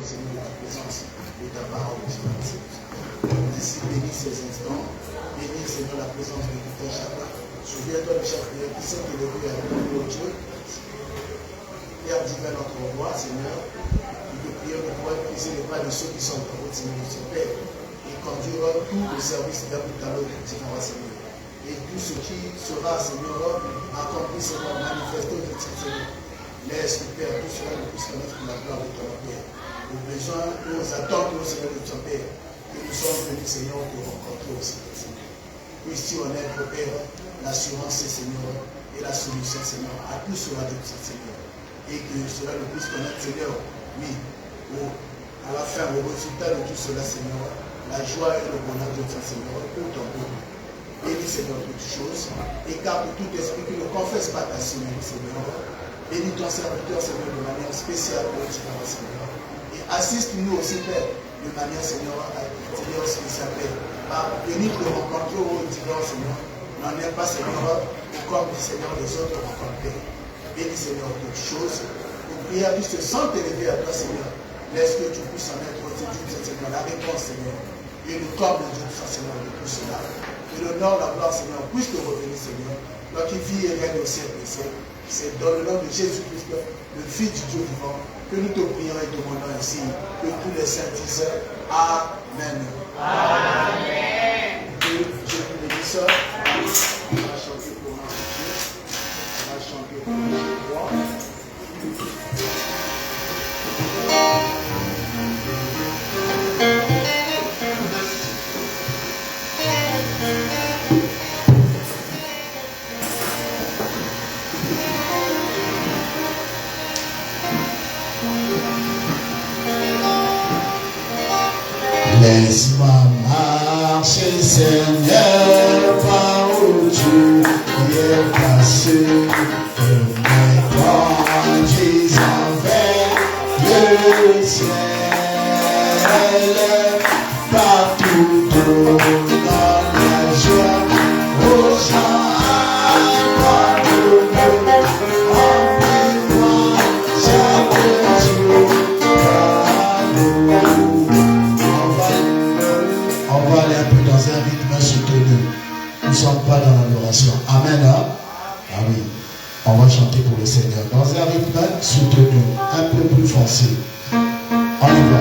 Seigneur, la présence de ta parole. Ainsi, bénis ces instants. Bénis, Seigneur, la présence de tout un chacun. Souviens-toi de chaque prière qui s'est élevé à nous, Dieu. Père divin, notre roi, Seigneur, nous te prions de pouvoir briser les pas de ceux qui sont en route, Seigneur, notre Père, et conduire tout le service d'un bout à l'autre, Seigneur. Et tout ce qui sera, Seigneur, accompli, Seigneur, manifesté au Seigneur. Laisse, Père, tout cela nous puisse connaître pour la gloire de ton Père. Nos besoins, nos attentes, nos Seigneur de ton Père. Et nous sommes venus, Seigneur, te rencontrer aussi, Seigneur. Puisses-tu honnête, Père, l'assurance, Seigneur, et la solution, Seigneur, à tout cela de tout, Seigneur. Et que cela nous puisse connaître, Seigneur, oui, à la fin, au résultat de tout cela, Seigneur, la joie et le bonheur de ton Seigneur, pour ton peuple. Bénis, Seigneur, toutes choses. Écarte tout esprit qui ne confesse pas ta Seigneur, Seigneur. Bénis ton serviteur, Seigneur, de manière spéciale pour le Seigneur. Et assiste-nous aussi, Père, de manière, Seigneur, spéciale, Père. Par venir te rencontrer au divin, Seigneur. N'en est pas, Seigneur, comme, Seigneur, les autres rencontrés. Bénis, Seigneur, toutes choses. Pour prier à tous se sentent élevés à toi, Seigneur. Laisse que tu puisses en être aujourd'hui, Seigneur, la réponse, Seigneur. Et le corps de Dieu, Seigneur, de tout cela. Que l'honneur, la gloire, Seigneur, puisse te revenir, Seigneur. Toi qui vis et règne au siècle des siècles. C'est dans le nom de Jésus-Christ, le Fils du Dieu vivant, que nous te prions et demandons ainsi. Que tous les saints disent Amen. Amen. Que Dieu vous bénisse. On va chanter pour notre Dieu. On va chanter pour notre roi. Laisse-moi marcher, Seigneur, par où tu es passé, et me conduis avec le ciel, partout dans la joie, au chant abandonné, remplis-moi chaque jour d'amour. On va aller un peu dans un rythme soutenu. Nous ne sommes pas dans l'adoration. Amen. Hein? Ah oui. On va chanter pour le Seigneur. Dans un rythme soutenu. Un peu plus foncé. On y va.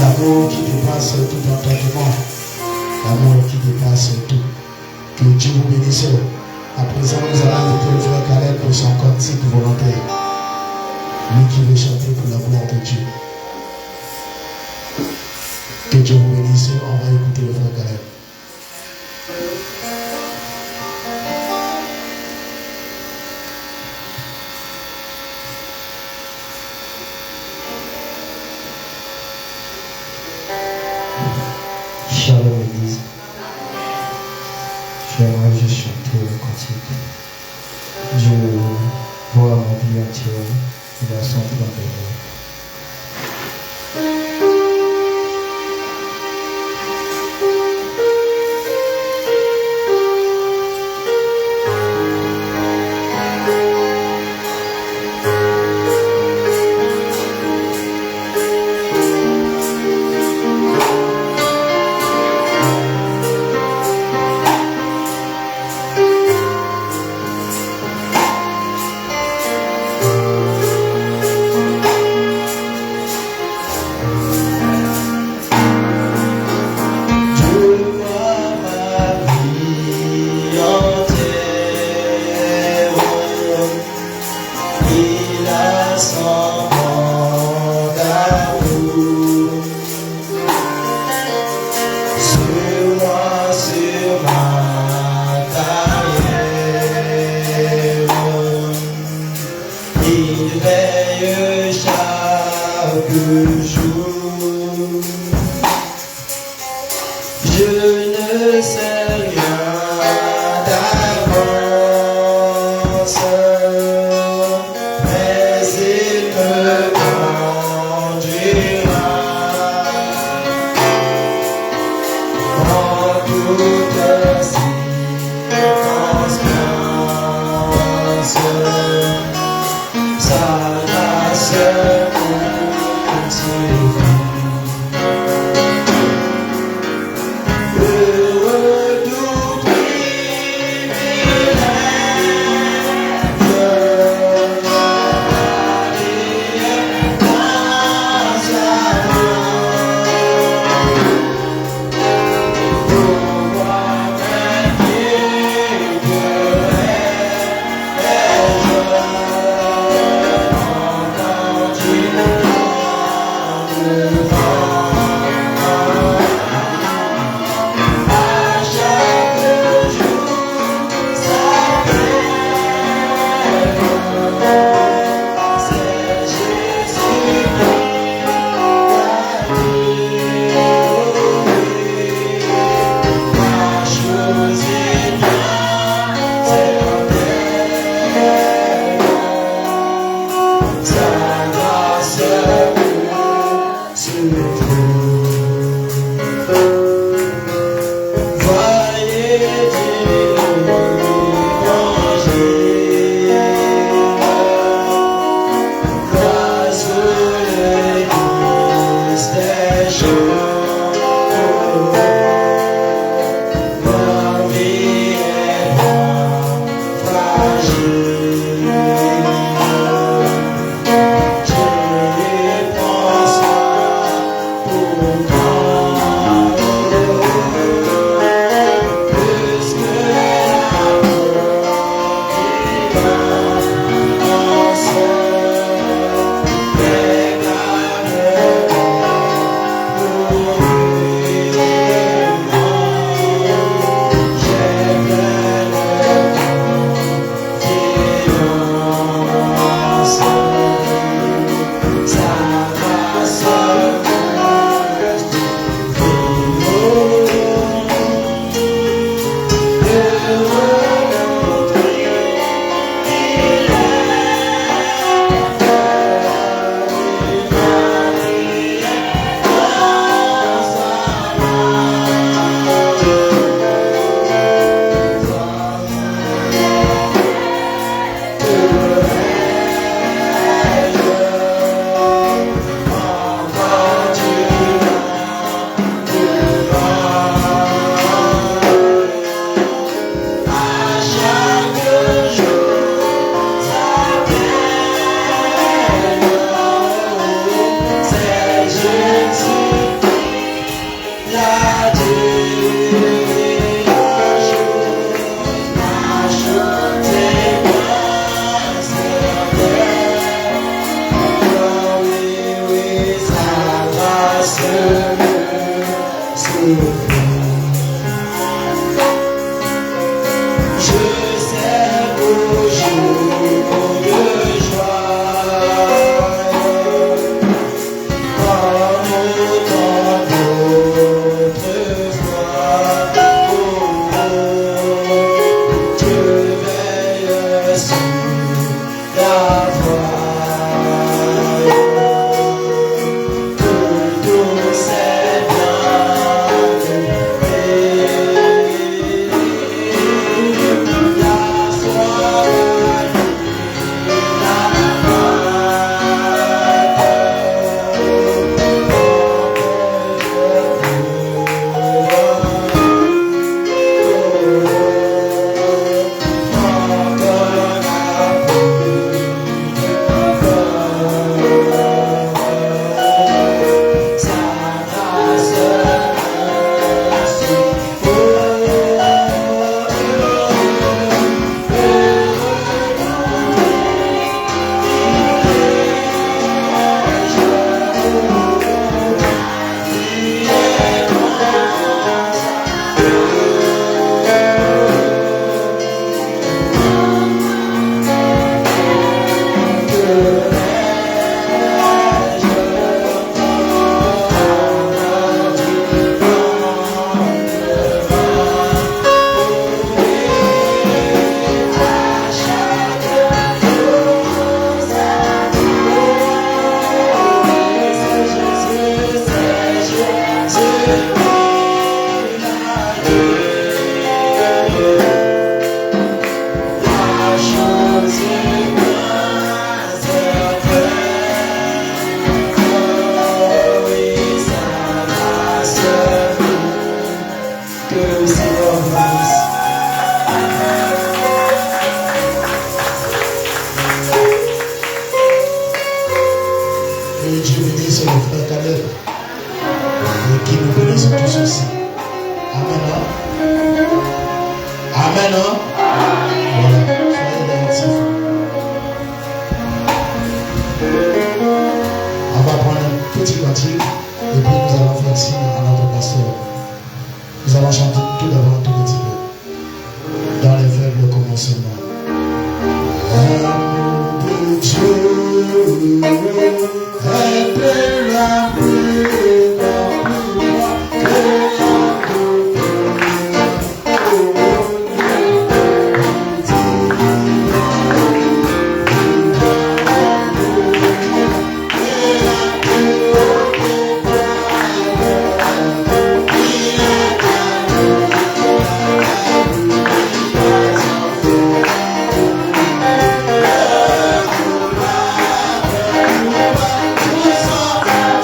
L'amour qui dépasse tout entendement, l'amour qui dépasse tout. Que Dieu vous bénisse. À présent, nous allons inviter le frère Caleb pour son cantique volontaire. Lui qui veut chanter pour la gloire de Dieu. Que Dieu vous bénisse. On va écouter le frère Caleb. Shalom Église. J'aimerais juste chanter le cantique. Dieu voit ma vie entière. Il a son plan de moi.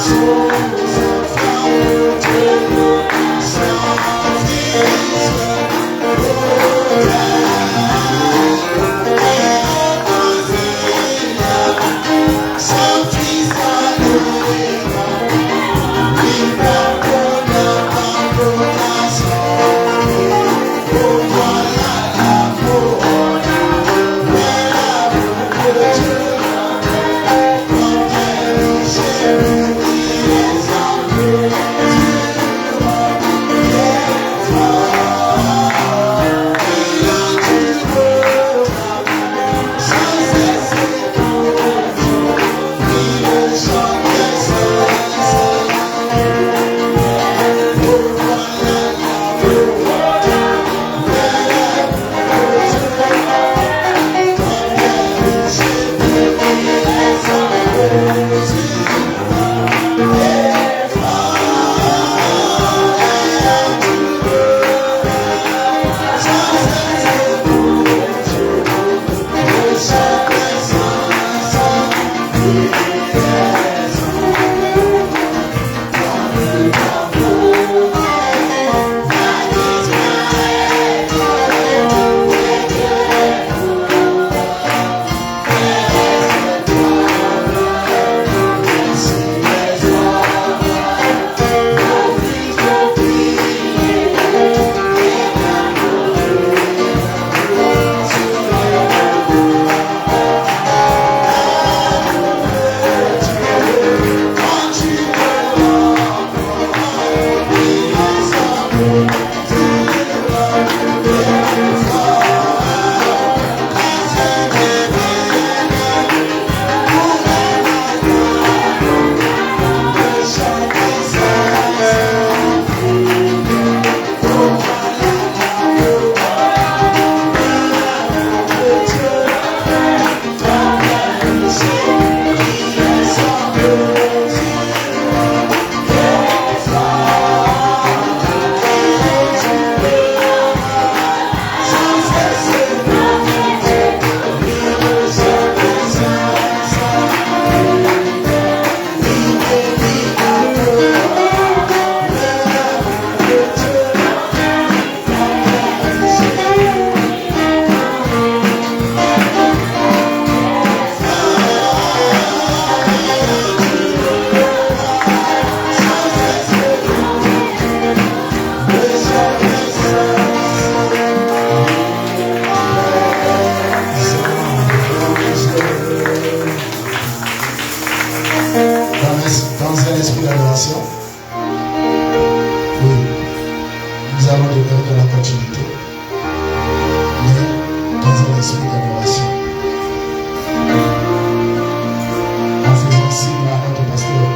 So un esprit d'adoration. Oui, nous allons demeurer dans la continuité, mais dans un esprit d'adoration. En faisant signe à notre pasteur.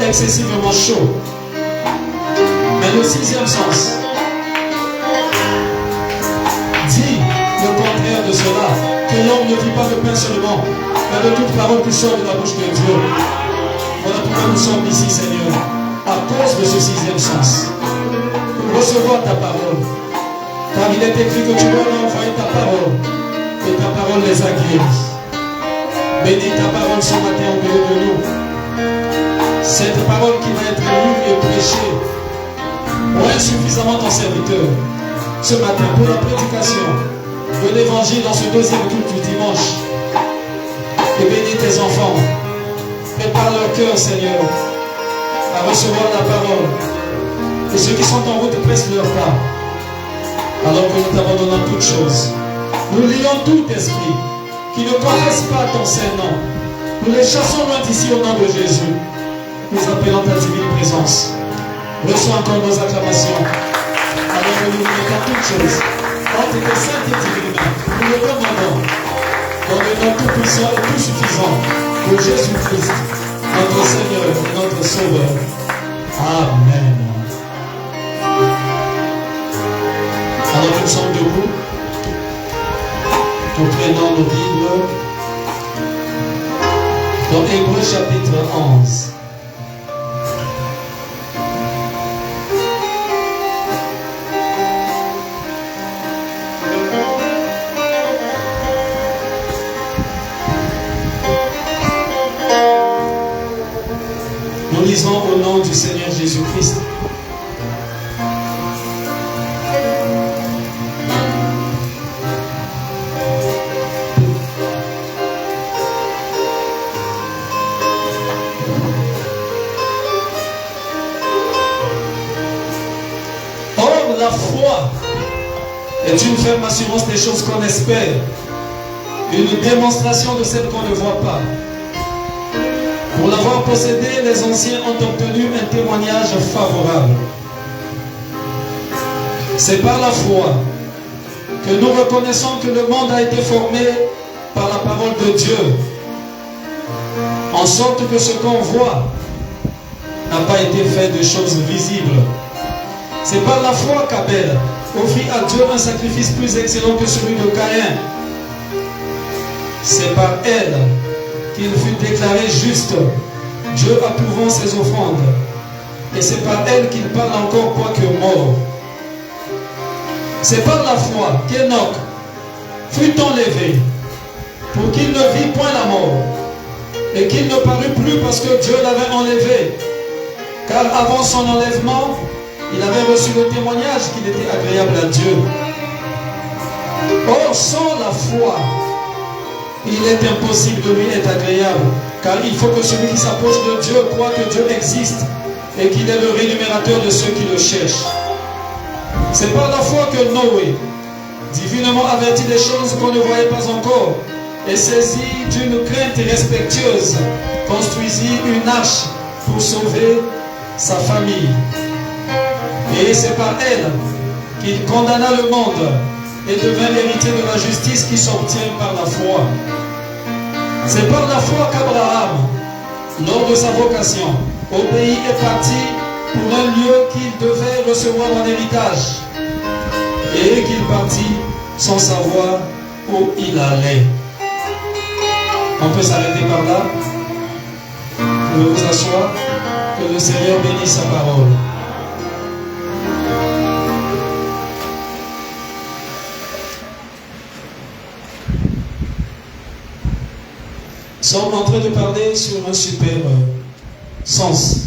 Excessivement chaud. Mais le sixième sens dit le contraire de cela, que l'homme ne vit pas de pain seulement, mais de toute parole qui sort de la bouche de Dieu. Voilà pourquoi nous sommes ici, Seigneur, à cause de ce sixième sens. Pour recevoir ta parole. Car il est écrit que tu dois envoyer ta parole, et ta parole les a guéris. Bénis ta parole ce matin au milieu de nous. Cette parole qui va être lue et prêchée pour insuffisamment ton serviteur ce matin pour la prédication de l'évangile dans ce deuxième culte du dimanche. Et bénis tes enfants. Prépare leur cœur, Seigneur, à recevoir la parole. Et ceux qui sont en route pressent leur pas, alors que nous t'abandonnons toutes choses. Nous lions tout esprit qui ne confesse pas ton Saint-Nom. Nous les chassons loin d'ici au nom de Jésus. Nous appelons ta divine présence. Reçois encore nos acclamations. Alors que nous mettons toutes choses entre tes saintes et divines mains. Nous le demandons dans le nom tout-puissant et tout suffisant de Jésus-Christ, notre Seigneur et notre Sauveur. Amen. Alors nous sommes debout. Nous prenons nos Bibles dans Hébreux chapitre 11. Nous lisons au nom du Seigneur Jésus-Christ. La foi est une ferme assurance des choses qu'on espère, une démonstration de celles qu'on ne voit pas. Pour l'avoir possédée, les anciens ont obtenu un témoignage favorable. C'est par la foi que nous reconnaissons que le monde a été formé par la parole de Dieu, en sorte que ce qu'on voit n'a pas été fait de choses visibles. C'est par la foi qu'Abel offrit à Dieu un sacrifice plus excellent que celui de Caïn. C'est par elle qu'il fut déclaré juste, Dieu approuvant ses offrandes. Et c'est par elle qu'il parle encore quoique mort. C'est par la foi qu'Enoch fut enlevé pour qu'il ne vit point la mort et qu'il ne parut plus parce que Dieu l'avait enlevé. Car avant son enlèvement, il avait reçu le témoignage qu'il était agréable à Dieu. Or, sans la foi, il est impossible de lui être agréable, car il faut que celui qui s'approche de Dieu croit que Dieu existe et qu'il est le rémunérateur de ceux qui le cherchent. C'est par la foi que Noé, divinement averti des choses qu'on ne voyait pas encore, et saisi d'une crainte respectueuse, construisit une arche pour sauver sa famille. Et c'est par elle qu'il condamna le monde et devint l'héritier de la justice qui s'obtient par la foi. C'est par la foi qu'Abraham, lors de sa vocation, obéit et partit pour un lieu qu'il devait recevoir en héritage, et qu'il partit sans savoir où il allait. On peut s'arrêter par là. Vous pouvez vous asseoir. Que le Seigneur bénisse sa parole. Nous sommes en train de parler sur un super sens.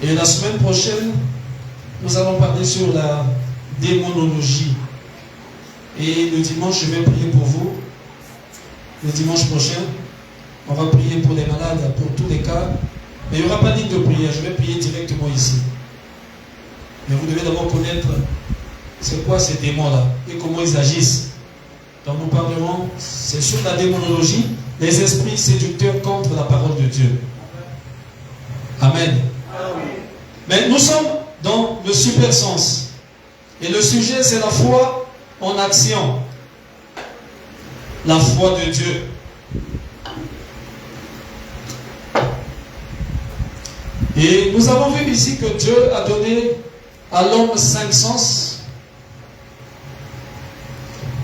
Et la semaine prochaine, nous allons parler sur la démonologie. Et le dimanche, je vais prier pour vous. Le dimanche prochain, on va prier pour les malades, pour tous les cas. Mais il n'y aura pas de ligne de prière, je vais prier directement ici. Mais vous devez d'abord connaître c'est quoi ces démons-là et comment ils agissent. Donc nous parlerons, c'est sur la démonologie, les esprits séducteurs contre la parole de Dieu. Amen. Mais nous sommes dans le super sens. Et le sujet, c'est la foi en action. La foi de Dieu. Et nous avons vu ici que Dieu a donné à l'homme 5 sens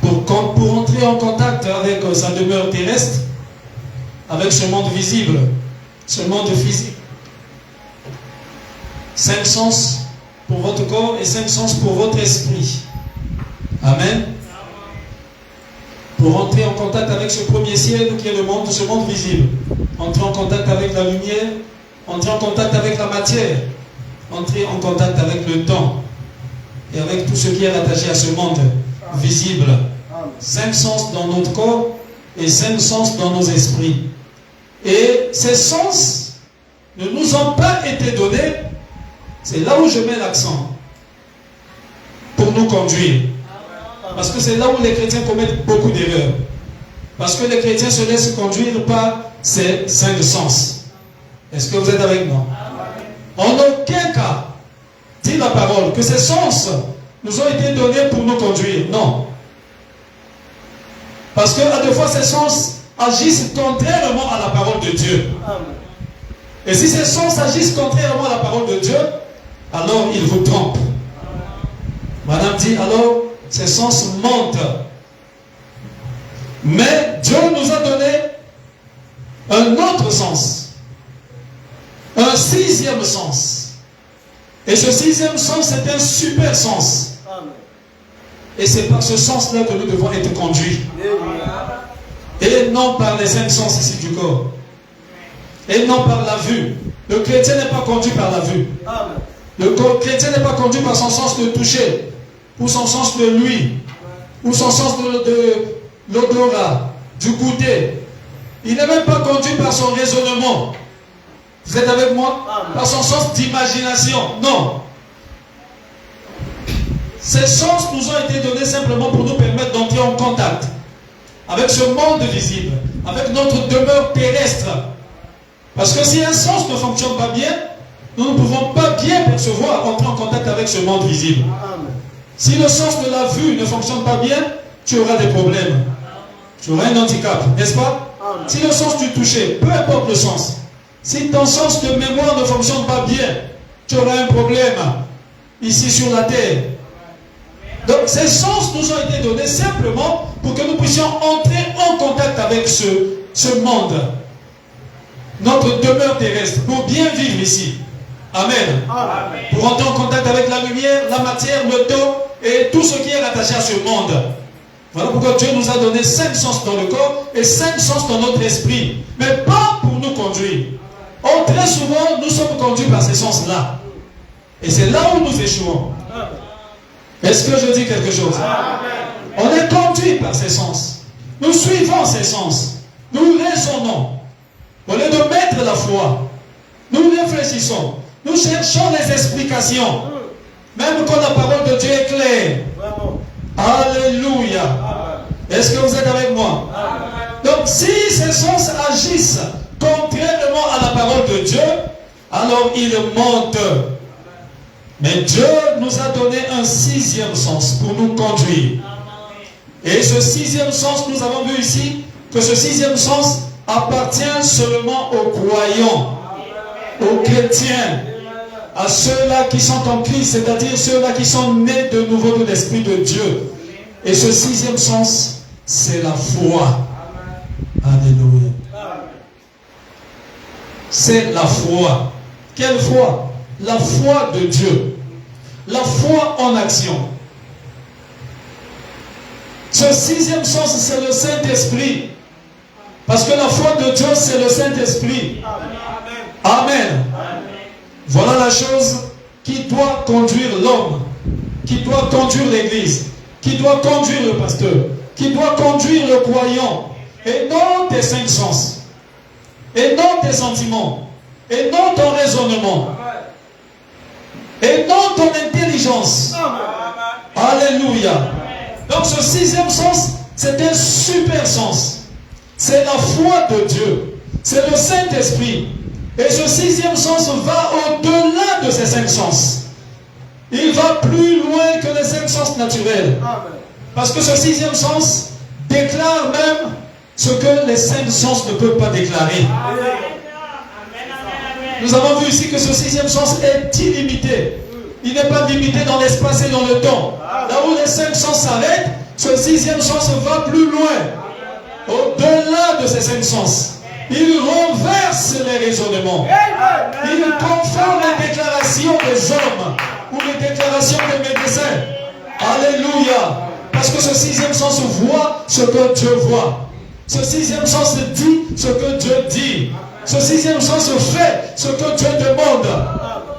pour entrer en contact avec sa demeure terrestre, avec ce monde visible, ce monde physique. 5 sens pour votre corps et 5 sens pour votre esprit. Amen. Pour entrer en contact avec ce premier ciel qui est le monde, ce monde visible. Entrer en contact avec la lumière, entrer en contact avec la matière, entrer en contact avec le temps et avec tout ce qui est rattaché à ce monde visible. 5 sens dans notre corps et 5 sens dans nos esprits. Et ces sens ne nous ont pas été donnés. C'est là où je mets l'accent pour nous conduire. Parce que c'est là où les chrétiens commettent beaucoup d'erreurs. Parce que les chrétiens se laissent conduire par ces 5 sens. Est-ce que vous êtes avec moi? En aucun cas, dit la parole, que ces sens nous ont été donnés pour nous conduire. Non. Parce que à deux fois, ces sens agissent contrairement à la parole de Dieu. Et si ces sens agissent contrairement à la parole de Dieu, alors ils vous trompent. Madame dit, alors, ces sens mentent. Mais Dieu nous a donné un autre sens. Un 6e sens. Et ce 6e sens, c'est un super sens. Et c'est par ce sens-là que nous devons être conduits. Et non par les 5 sens ici du corps. Et non par la vue. Le chrétien n'est pas conduit par la vue. Le chrétien n'est pas conduit par son sens de toucher, ou son sens de l'ouïe, ou son sens de l'odorat, du goûter. Il n'est même pas conduit par son raisonnement. Vous êtes avec moi? Par son sens d'imagination. Non. Ces sens nous ont été donnés simplement pour nous permettre d'entrer en contact avec ce monde visible, avec notre demeure terrestre. Parce que si un sens ne fonctionne pas bien, nous ne pouvons pas bien percevoir, entrer en contact avec ce monde visible. Si le sens de la vue ne fonctionne pas bien, tu auras des problèmes. Tu auras un handicap, n'est-ce pas? Si le sens du toucher, peu importe le sens, si ton sens de mémoire ne fonctionne pas bien, tu auras un problème ici sur la terre. Donc ces sens nous ont été donnés simplement pour que nous puissions entrer en contact avec ce monde, notre demeure terrestre, pour bien vivre ici. Amen. Amen. Pour entrer en contact avec la lumière, la matière, le temps et tout ce qui est rattaché à ce monde. Voilà pourquoi Dieu nous a donné 5 sens dans le corps et 5 sens dans notre esprit. Mais pas pour nous conduire. Or, très souvent, nous sommes conduits par ces sens-là. Et c'est là où nous échouons. Est-ce que je dis quelque chose? On est conduit par ces sens. Nous suivons ces sens. Nous raisonnons. Au lieu de mettre la foi, nous réfléchissons. Nous cherchons les explications. Même quand la parole de Dieu est claire. Alléluia. Est-ce que vous êtes avec moi? Donc si ces sens agissent contrairement à la parole de Dieu, alors ils mentent. Mais Dieu nous a donné un 6e sens pour nous conduire. Et ce 6e sens, nous avons vu ici que ce 6e sens appartient seulement aux croyants, aux chrétiens, à ceux-là qui sont en Christ, c'est-à-dire ceux-là qui sont nés de nouveau de l'Esprit de Dieu. Et ce 6e sens, c'est la foi. Alléluia. C'est la foi. Quelle foi? La foi de Dieu. La foi en action. Ce 6e sens, c'est le Saint-Esprit. Parce que la foi de Dieu, c'est le Saint-Esprit. Amen. Voilà la chose qui doit conduire l'homme, qui doit conduire l'Église, qui doit conduire le pasteur, qui doit conduire le croyant. Et non tes 5 sens. Et non tes sentiments. Et non ton raisonnement. Et non ton intelligence. Alléluia. Donc ce 6e sens, c'est un super sens. C'est la foi de Dieu. C'est le Saint-Esprit. Et ce 6e sens va au-delà de ces 5 sens. Il va plus loin que les 5 sens naturels. Parce que ce 6e sens déclare même ce que les 5 sens ne peuvent pas déclarer. Nous avons vu ici que ce 6e sens est illimité. Il n'est pas limité dans l'espace et dans le temps. Là où les 5 sens s'arrêtent, ce 6e sens va plus loin. Au-delà de ces 5 sens. Il renverse les raisonnements. Il confond les déclarations des hommes ou les déclarations des médecins. Alléluia. Parce que ce sixième sens voit ce que Dieu voit. Ce sixième sens dit ce que Dieu dit. Ce sixième sens fait ce que Dieu demande.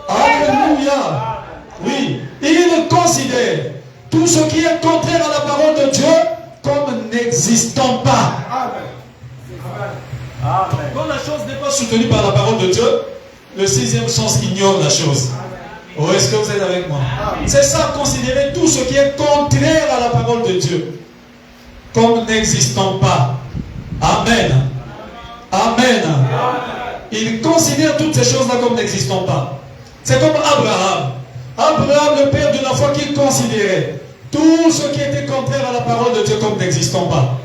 Alléluia. Oui, il considère tout ce qui est contraire à la parole de Dieu comme n'existant pas. Quand la chose n'est pas soutenue par la parole de Dieu, le sixième sens ignore la chose. Oh, est-ce que vous êtes avec moi? C'est ça, considérer tout ce qui est contraire à la parole de Dieu comme n'existant pas. Amen. Amen. Il considère toutes ces choses-là comme n'existant pas. C'est comme Abraham. Abraham, le père de la foi, qui considérait tout ce qui était contraire à la parole de Dieu comme n'existant pas.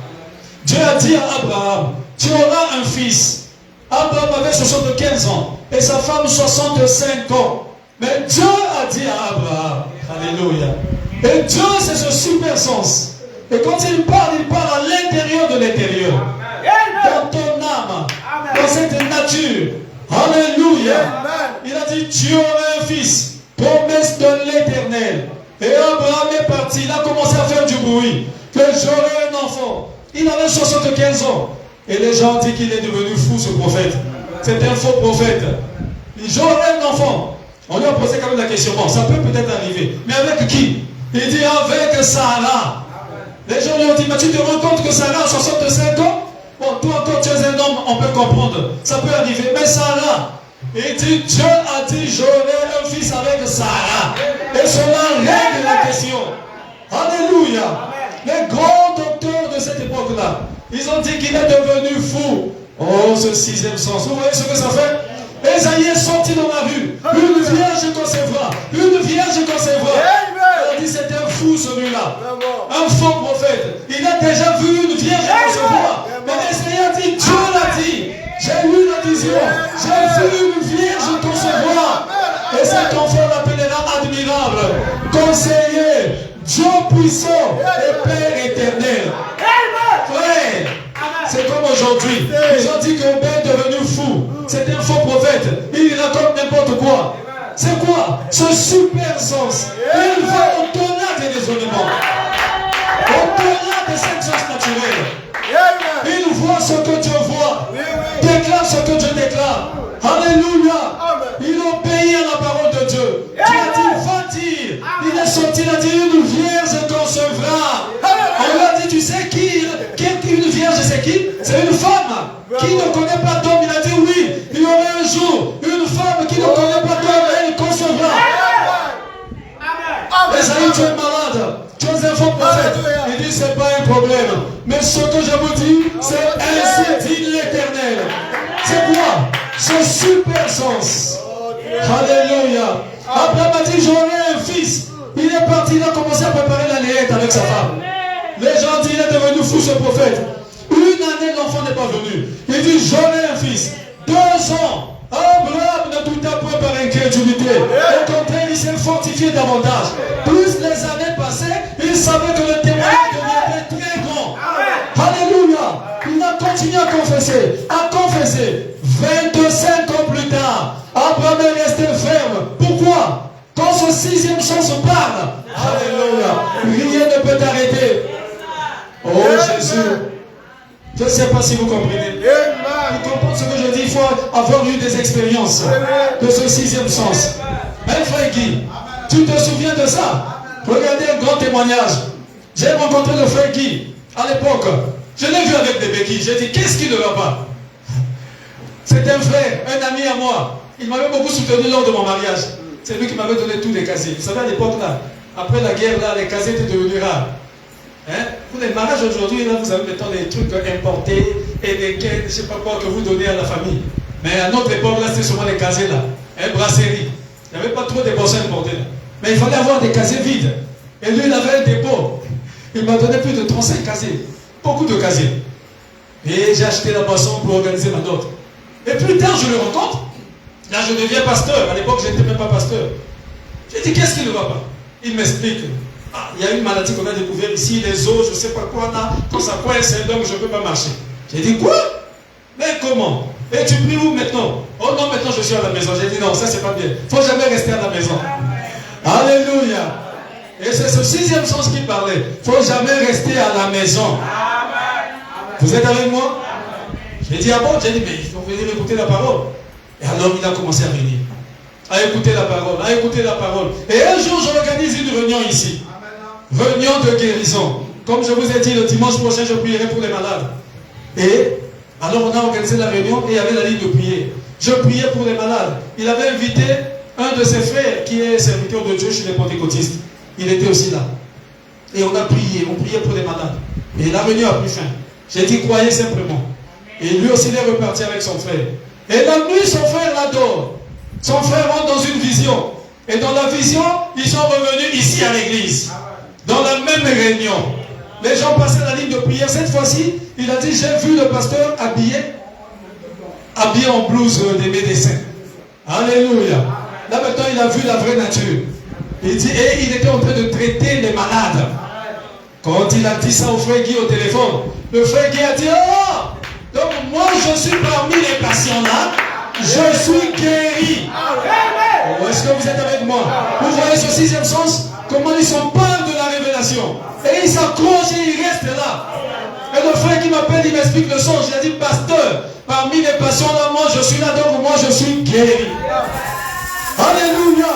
Dieu a dit à Abraham, tu auras un fils. Abraham avait 75 ans et sa femme 65 ans. Mais Dieu a dit à Abraham, alléluia. Et Dieu, c'est ce super sens. Et quand il parle à l'intérieur de l'intérieur. Dans ton âme, dans cette nature. Alléluia. Il a dit, tu auras un fils. Promesse de l'Éternel. Et Abraham est parti. Il a commencé à faire du bruit. Que j'aurai un enfant. Il avait 75 ans. Et les gens disent qu'il est devenu fou, ce prophète. C'est un faux prophète. Il dit, j'aurai un enfant. On lui a posé quand même la question. Bon, ça peut peut-être arriver. Mais avec qui? Il dit, avec Sarah. Les gens lui ont dit, mais tu te rends compte que Sarah a 65 ans? Bon, toi, quand tu es un homme, on peut comprendre. Ça peut arriver. Mais Sarah, il dit, Dieu a dit, j'aurai un fils avec Sarah. Et cela règle la question. Alléluia. Les grands docteurs de cette époque-là, ils ont dit qu'il est devenu fou. Oh, ce sixième sens. Vous voyez ce que ça fait? Esaïe est sorti dans la rue. Une vierge concevra. Une vierge concevra. Il a dit, c'est un fou celui-là. Un faux prophète. Il a déjà vu une vierge concevoir. Mais Esaïe a dit, Dieu l'a dit. J'ai eu la vision. J'ai vu une vierge concevoir. Et cet enfant l'appellera admirable, conseiller, Dieu puissant et Père éternel. Frère, c'est comme aujourd'hui. Ils ont dit que Père est devenu fou. C'est un faux prophète. Il raconte n'importe quoi. C'est quoi? Ce super sens. Il va au-delà des raisonnements. Au-delà des cinq sens naturels. Il voit ce que Dieu voit. Déclare ce que Dieu déclare. Alléluia. Il obéit à la parole de Dieu. Dieu a dit, va dire. Il est sorti, il a dit, une vierge concevra. On lui a dit, tu sais qui une vierge, c'est qui? C'est une femme qui ne connaît pas d'homme. Il a dit, oui, il y aura un jour une femme qui ne connaît pas d'homme, elle concevra. Esaïe, tu es malade. Tu es un faux prophète. Il dit, c'est pas un problème. Mais ce que je vous dis, c'est ainsi dit l'Éternel. C'est quoi? Ce super sens. Alléluia. Abraham a dit, j'aurai un fils. Il est parti, il a commencé à préparer la layette avec sa femme. Les gens disent, il est devenu fou ce prophète. Une année, l'enfant n'est pas venu. Il dit, j'aurai un fils. 2 ans. Abraham ne douta pas par incrédulité. Au contraire, il s'est fortifié davantage. Plus les années passaient, il savait que le témoignage deviendrait très grand. Alléluia. Il a continué à confesser. 25 ans plus tard, Abraham est resté ferme. Pourquoi? Quand ce sixième sens parle, alléluia, rien ne peut t'arrêter. Oh Jésus, je ne sais pas si vous comprenez. Vous comprenez ce que je dis, il faut avoir eu des expériences de ce sixième sens. Mais frère Guy, tu te souviens de ça? Regardez un grand témoignage. J'ai rencontré le frère Guy à l'époque. Je l'ai vu avec des béquilles. J'ai dit, qu'est-ce qui ne va pas? C'est un frère, un ami à moi. Il m'avait beaucoup soutenu lors de mon mariage. C'est lui qui m'avait donné tous les casiers. Vous savez, à l'époque, là, après la guerre, là, les casiers étaient devenus rares. Hein? Pour les mariages aujourd'hui, là, vous avez maintenant des trucs importés et des quêtes, je ne sais pas quoi, que vous donnez à la famille. Mais à notre époque, là, c'était souvent les casiers, là. Brasserie. Il n'y avait pas trop de boissons importées, là. Mais il fallait avoir des casiers vides. Et lui, il avait un dépôt. Il m'a donné plus de 35 casiers. Beaucoup de casiers. Et j'ai acheté la boisson pour organiser ma dot. Et plus tard, je le rencontre. Là, je deviens pasteur. À l'époque, je n'étais même pas pasteur. J'ai dit, qu'est-ce qui ne va pas? Il m'explique. Ah, il y a une maladie qu'on a découverte ici, les os, je ne sais pas quoi, là. Quand ça coince, donc je ne peux pas marcher. J'ai dit, quoi? Mais comment? Et tu pries où maintenant? Oh non, maintenant je suis à la maison. J'ai dit, non, ça c'est pas bien. Il ne faut jamais rester à la maison. Alléluia. Et c'est ce sixième sens qui parlait. Il ne faut jamais rester à la maison. Vous êtes avec moi? J'ai dit, ah bon? J'ai dit, mais il faut venir écouter la parole. Et alors il a commencé à venir. À écouter la parole, à écouter la parole. Et un jour, j'organise une réunion ici. Réunion de guérison. Comme je vous ai dit, le dimanche prochain, je prierai pour les malades. Et alors on a organisé la réunion et il y avait la ligne de prière. Je priais pour les malades. Il avait invité un de ses frères qui est serviteur de Dieu chez les pentecôtistes. Il était aussi là. Et on priait pour les malades. Et la réunion a pris fin. J'ai dit, croyez simplement. Et lui aussi, il est reparti avec son frère. Et la nuit, son frère l'adore. Son frère rentre dans une vision. Et dans la vision, ils sont revenus ici à l'église. Dans la même réunion. Les gens passaient la ligne de prière. Cette fois-ci, il a dit, j'ai vu le pasteur habillé en blouse des médecins. Alléluia. Là maintenant, il a vu la vraie nature. Il dit, et il était en train de traiter les malades. Quand il a dit ça au frère Guy au téléphone, le frère Guy a dit, oh, donc moi je suis parmi les patients là, je suis guéri. Oh, est-ce que vous êtes avec moi? Vous voyez ce sixième sens? Comment ils sont parlent de la révélation. Et il s'accroche et il reste là. Et le frère qui m'appelle, il m'explique le sens. Il a dit, pasteur, parmi les patients là, moi je suis là, donc moi je suis guéri. Alléluia.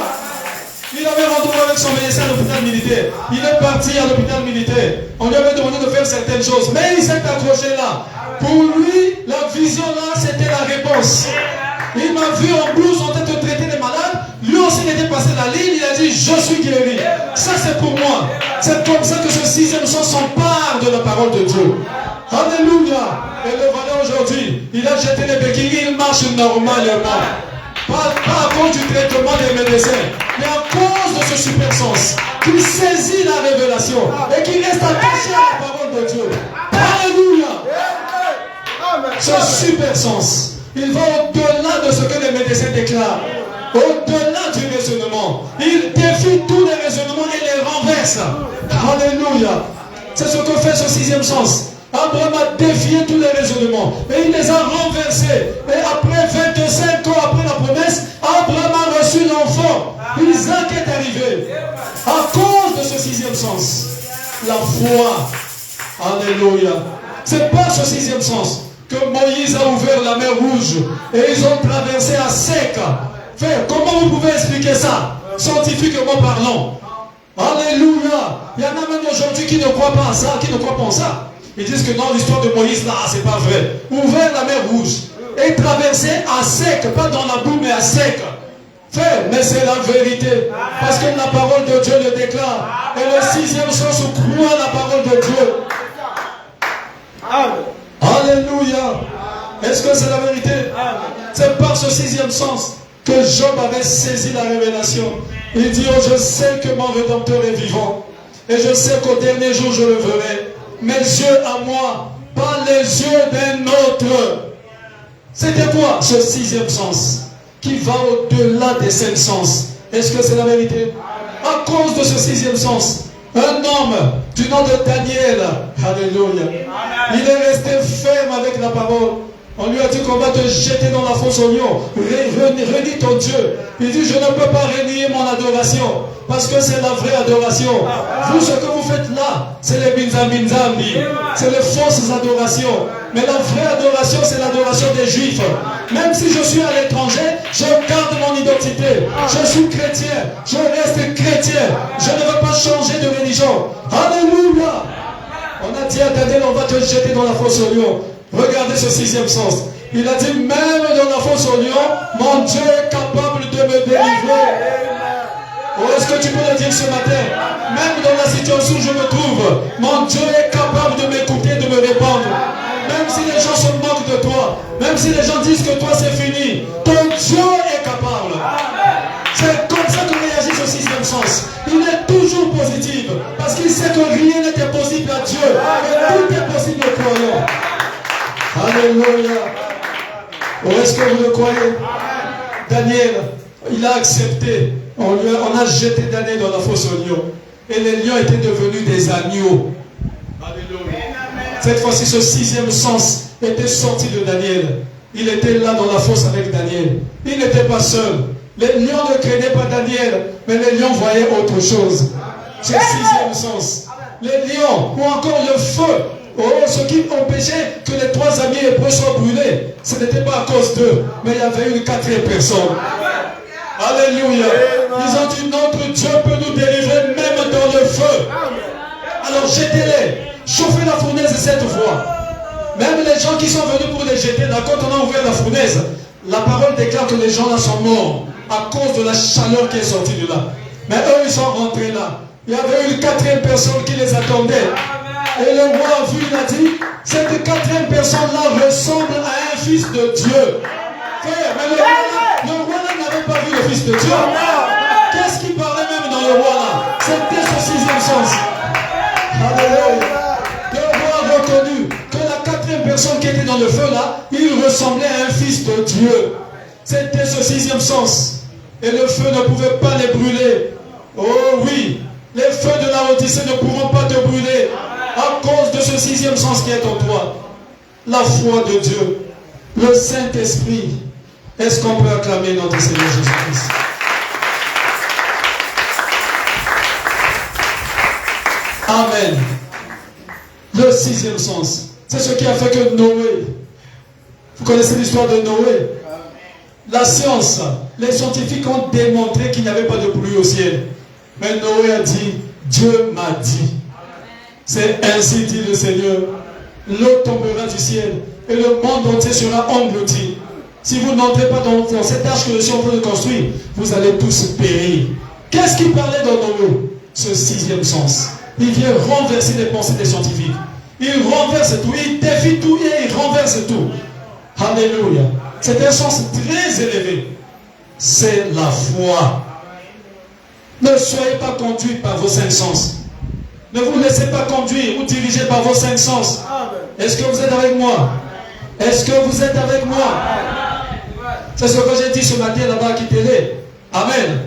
Il avait rendez-vous avec son médecin à l'hôpital militaire. Il est parti à l'hôpital militaire. On lui avait demandé de faire certaines choses. Mais il s'est accroché là. Pour lui, la vision là, c'était la réponse. Il m'a vu en blouse en train de traiter les malades. Lui aussi, il était passé la ligne. Il a dit, je suis guéri. Ça, c'est pour moi. C'est comme ça que ce sixième sens s'empare de la parole de Dieu. Alléluia. Et le voilà aujourd'hui. Il a jeté les béquilles. Il marche normalement. Pas à cause du traitement des médecins, mais à cause de ce super sens qui saisit la révélation et qui reste attaché à la parole de Dieu. Alléluia. Ce super sens, il va au-delà de ce que les médecins déclarent, au-delà du raisonnement. Il défie tous les raisonnements et les renverse. Alléluia. C'est ce que fait ce sixième sens. Abraham a défié tous les raisonnements et il les a renversés. Et après 25 ans après la promesse, Abraham a reçu l'enfant. Isaac est arrivé. À cause de ce sixième sens, la foi. Alléluia. C'est par ce sixième sens que Moïse a ouvert la mer Rouge et ils ont traversé à sec. Frère, comment vous pouvez expliquer ça, scientifiquement parlant? Alléluia. Il y en a même aujourd'hui qui ne croient pas à ça, qui ne croient pas en ça. Ils disent que non, l'histoire de Moïse, là, c'est pas vrai. Ouvert la mer Rouge et traversé à sec, pas dans la boue, mais à sec. Frère, mais c'est la vérité. Parce que la parole de Dieu le déclare. Et le sixième sens croit la parole de Dieu. Alléluia. Est-ce que c'est la vérité? C'est par ce sixième sens que Job avait saisi la révélation. Il dit, oh, je sais que mon Rédempteur est vivant. Et je sais qu'au dernier jour, je le verrai. Mes yeux à moi, pas les yeux d'un autre. C'était quoi ce sixième sens qui va au-delà des cinq sens? Est-ce que c'est la vérité? À cause de ce sixième sens, un homme du nom de Daniel, alléluia, il est resté ferme avec la parole. On lui a dit qu'on va te jeter dans la fosse au lion. Renie ton Dieu. Il dit, je ne peux pas renier mon adoration. Parce que c'est la vraie adoration. Vous, ce que vous faites là, c'est les binzambi. C'est les fausses adorations. Mais la vraie adoration, c'est l'adoration des Juifs. Même si je suis à l'étranger, je garde mon identité. Je suis chrétien. Je reste chrétien. Je ne veux pas changer de religion. Alléluia. On a dit à Daniel, on va te jeter dans la fosse au lion. Regardez ce sixième sens. Il a dit, même dans la fosse au lion, mon Dieu est capable de me délivrer. Ou est-ce que tu peux le dire ce matin? Même dans la situation où je me trouve, mon Dieu est capable de m'écouter, de me répondre. Même si les gens se moquent de toi, même si les gens disent que toi c'est fini, ton Dieu est capable. C'est comme ça que réagit ce sixième sens. Il est toujours positif, parce qu'il sait que rien n'est impossible à Dieu, et tout est possible aux croyants. Alléluia. Ou est-ce que vous le croyez? Daniel, il a accepté. On a jeté Daniel dans la fosse aux lions. Et les lions étaient devenus des agneaux. Alléluia. Cette fois-ci, ce sixième sens était sorti de Daniel. Il était là dans la fosse avec Daniel. Il n'était pas seul. Les lions ne craignaient pas Daniel, mais les lions voyaient autre chose. ce sixième sens. Les lions ou encore le feu. Oh, ce qui empêchait que les 3 amis hébreux soient brûlés, ce n'était pas à cause d'eux, mais il y avait une 4e personne. Alléluia. Ils ont dit, notre Dieu peut nous délivrer même dans le feu. Alors jetez-les. Chauffez la fournaise 7 fois. Même les gens qui sont venus pour les jeter, là, quand on a ouvert la fournaise, la parole déclare que les gens là sont morts à cause de la chaleur qui est sortie de là. Mais eux, ils sont rentrés là. Il y avait une 4e personne qui les attendait. Et le roi a vu, il a dit, cette 4e personne-là ressemble à un fils de Dieu. Frère, mais le roi là n'avait pas vu le fils de Dieu. Qu'est-ce qui parlait même dans le roi là? C'était ce 6e sens. Alléluia. Le roi a reconnu que la 4e personne qui était dans le feu là, il ressemblait à un fils de Dieu. C'était ce 6e sens. Et le feu ne pouvait pas les brûler. Oh oui, les feux de la Odyssée ne pourront pas te brûler à cause de ce 6e sens qui est en toi. La foi de Dieu, le Saint-Esprit. Est-ce qu'on peut acclamer notre Seigneur Jésus-Christ? Amen. Le 6e sens, c'est ce qui a fait que Noé, vous connaissez l'histoire de Noé? La science, les scientifiques ont démontré qu'il n'y avait pas de pluie au ciel. Mais Noé a dit, Dieu m'a dit. C'est ainsi dit le Seigneur. L'eau tombera du ciel et le monde entier sera englouti. Si vous n'entrez pas dans cette arche que je suis en train de construire, vous allez tous périr. Qu'est-ce qui parlait dans Noé? Ce 6e sens. Il vient renverser les pensées des scientifiques. Il renverse tout, il défie tout et il renverse tout. Alléluia. C'est un sens très élevé. C'est la foi. Ne soyez pas conduits par vos 5 sens. Ne vous laissez pas conduire ou diriger par vos 5 sens. Est-ce que vous êtes avec moi? Est-ce que vous êtes avec moi? C'est ce que j'ai dit ce matin là-bas à Kitele. Amen.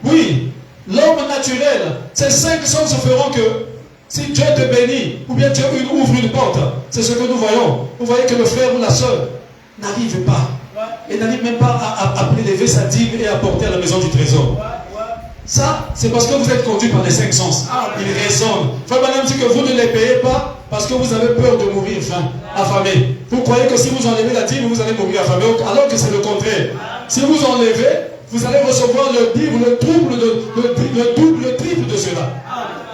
Oui, l'homme naturel, ces 5 sens feront que si Dieu te bénit, ou bien Dieu ouvre une porte, c'est ce que nous voyons. Vous voyez que le frère ou la soeur n'arrive pas. Et n'arrive même pas à prélever sa dîme et à porter à la maison du trésor. Ça, c'est parce que vous êtes conduit par les 5 sens. Ils résonnent. Frère Madame dit que vous ne les payez pas parce que vous avez peur de mourir affamé. Vous croyez que si vous enlevez la dîme, vous allez mourir affamé, alors que c'est le contraire. Si vous enlevez, vous allez recevoir le double, le triple de cela.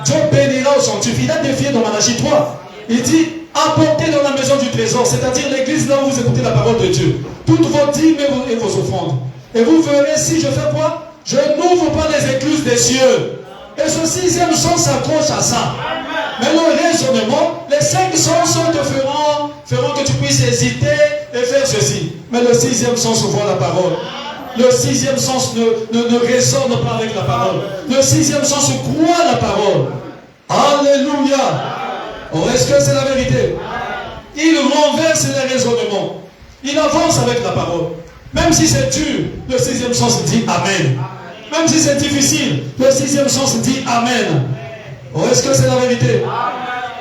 Dieu bénira au centuple. Il a défié dans Malachie 3. Il dit, apportez dans la maison du trésor, c'est-à-dire l'église là où vous écoutez la parole de Dieu, toutes vos dîmes et vos offrandes. Et vous verrez si je fais quoi? Je n'ouvre pas les écluses des cieux. Et ce 6e sens s'accroche à ça. Mais le raisonnement, les 5 sens te feront que tu puisses hésiter et faire ceci. Mais le 6e sens voit la parole. Le 6e sens ne résonne pas avec la parole. Le 6e sens croit la parole. Alléluia. Oh, est-ce que c'est la vérité? Il renverse les raisonnements. Il avance avec la parole. Même si c'est dur, le 6e sens dit Amen. Même si c'est difficile, le 6e sens dit Amen. Oh, est-ce que c'est la vérité?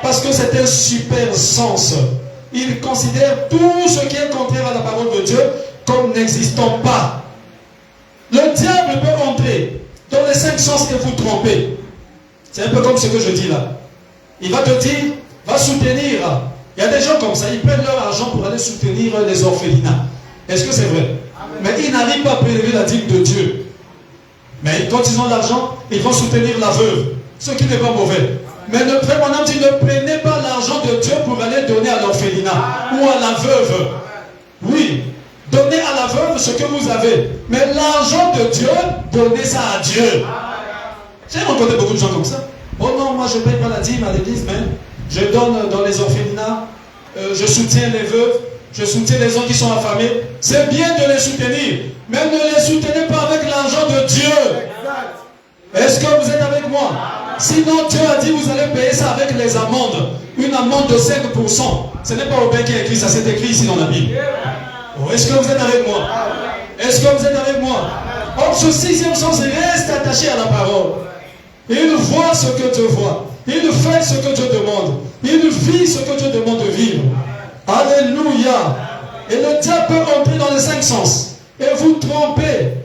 Parce que c'est un super sens. Il considère tout ce qui est contraire à la parole de Dieu comme n'existant pas. Le diable peut entrer dans les 5 sens et vous tromper. C'est un peu comme ce que je dis là. Il va te dire, va soutenir. Il y a des gens comme ça, ils prennent leur argent pour aller soutenir les orphelinats. Est-ce que c'est vrai? Mais ils n'arrivent pas à prélever la dîme de Dieu. Mais quand ils ont l'argent, ils vont soutenir la veuve. Ce qui n'est pas mauvais. Mais ne prenez pas l'argent de Dieu pour aller donner à l'orphelinat ou à la veuve. Oui, donnez à la veuve ce que vous avez. Mais l'argent de Dieu, donnez ça à Dieu. J'ai rencontré beaucoup de gens comme ça. Oh non, moi je ne paye pas la dîme à l'église, mais je donne dans les orphelinats, je soutiens les veuves, je soutiens les gens qui sont affamés. C'est bien de les soutenir, mais ne les soutenez pas avec l'argent de Dieu. Est-ce que vous êtes avec moi? Sinon Dieu a dit vous allez payer ça avec les amendes. Une amende de 5%. Ce n'est pas Aubin qui a écrit ça, c'est écrit ici dans la Bible. Oh, est-ce que vous êtes avec moi? Est-ce que vous êtes avec moi? Or ce 6e sens reste attaché à la parole. Il voit ce que Dieu voit. Il fait ce que Dieu demande. Il vit ce que Dieu demande de vivre. Alléluia. Et le diable peut entrer dans les 5 sens et vous tromper.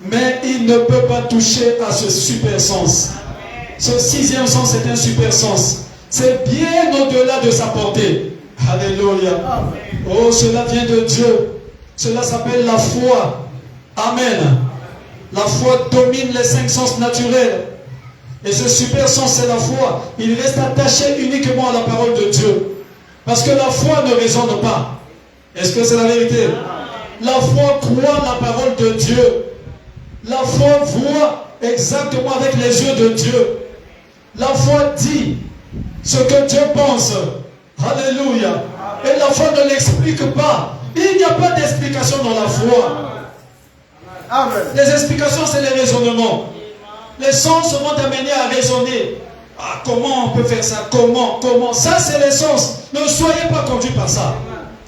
Mais il ne peut pas toucher à ce super sens. Ce sixième sens est un super sens. C'est bien au-delà de sa portée. Alléluia. Oh, cela vient de Dieu. Cela s'appelle la foi. Amen. La foi domine les 5 sens naturels. Et ce super sens, c'est la foi. Il reste attaché uniquement à la parole de Dieu. Parce que la foi ne raisonne pas. Est-ce que c'est la vérité? La foi croit la parole de Dieu. La foi voit exactement avec les yeux de Dieu. La foi dit ce que Dieu pense. Alléluia. Et la foi ne l'explique pas. Il n'y a pas d'explication dans la foi. Amen. Les explications, c'est les raisonnements. Les sens vont t'amener à raisonner. Ah, comment on peut faire ça? Comment? Ça, c'est les sens. Ne soyez pas conduits par ça.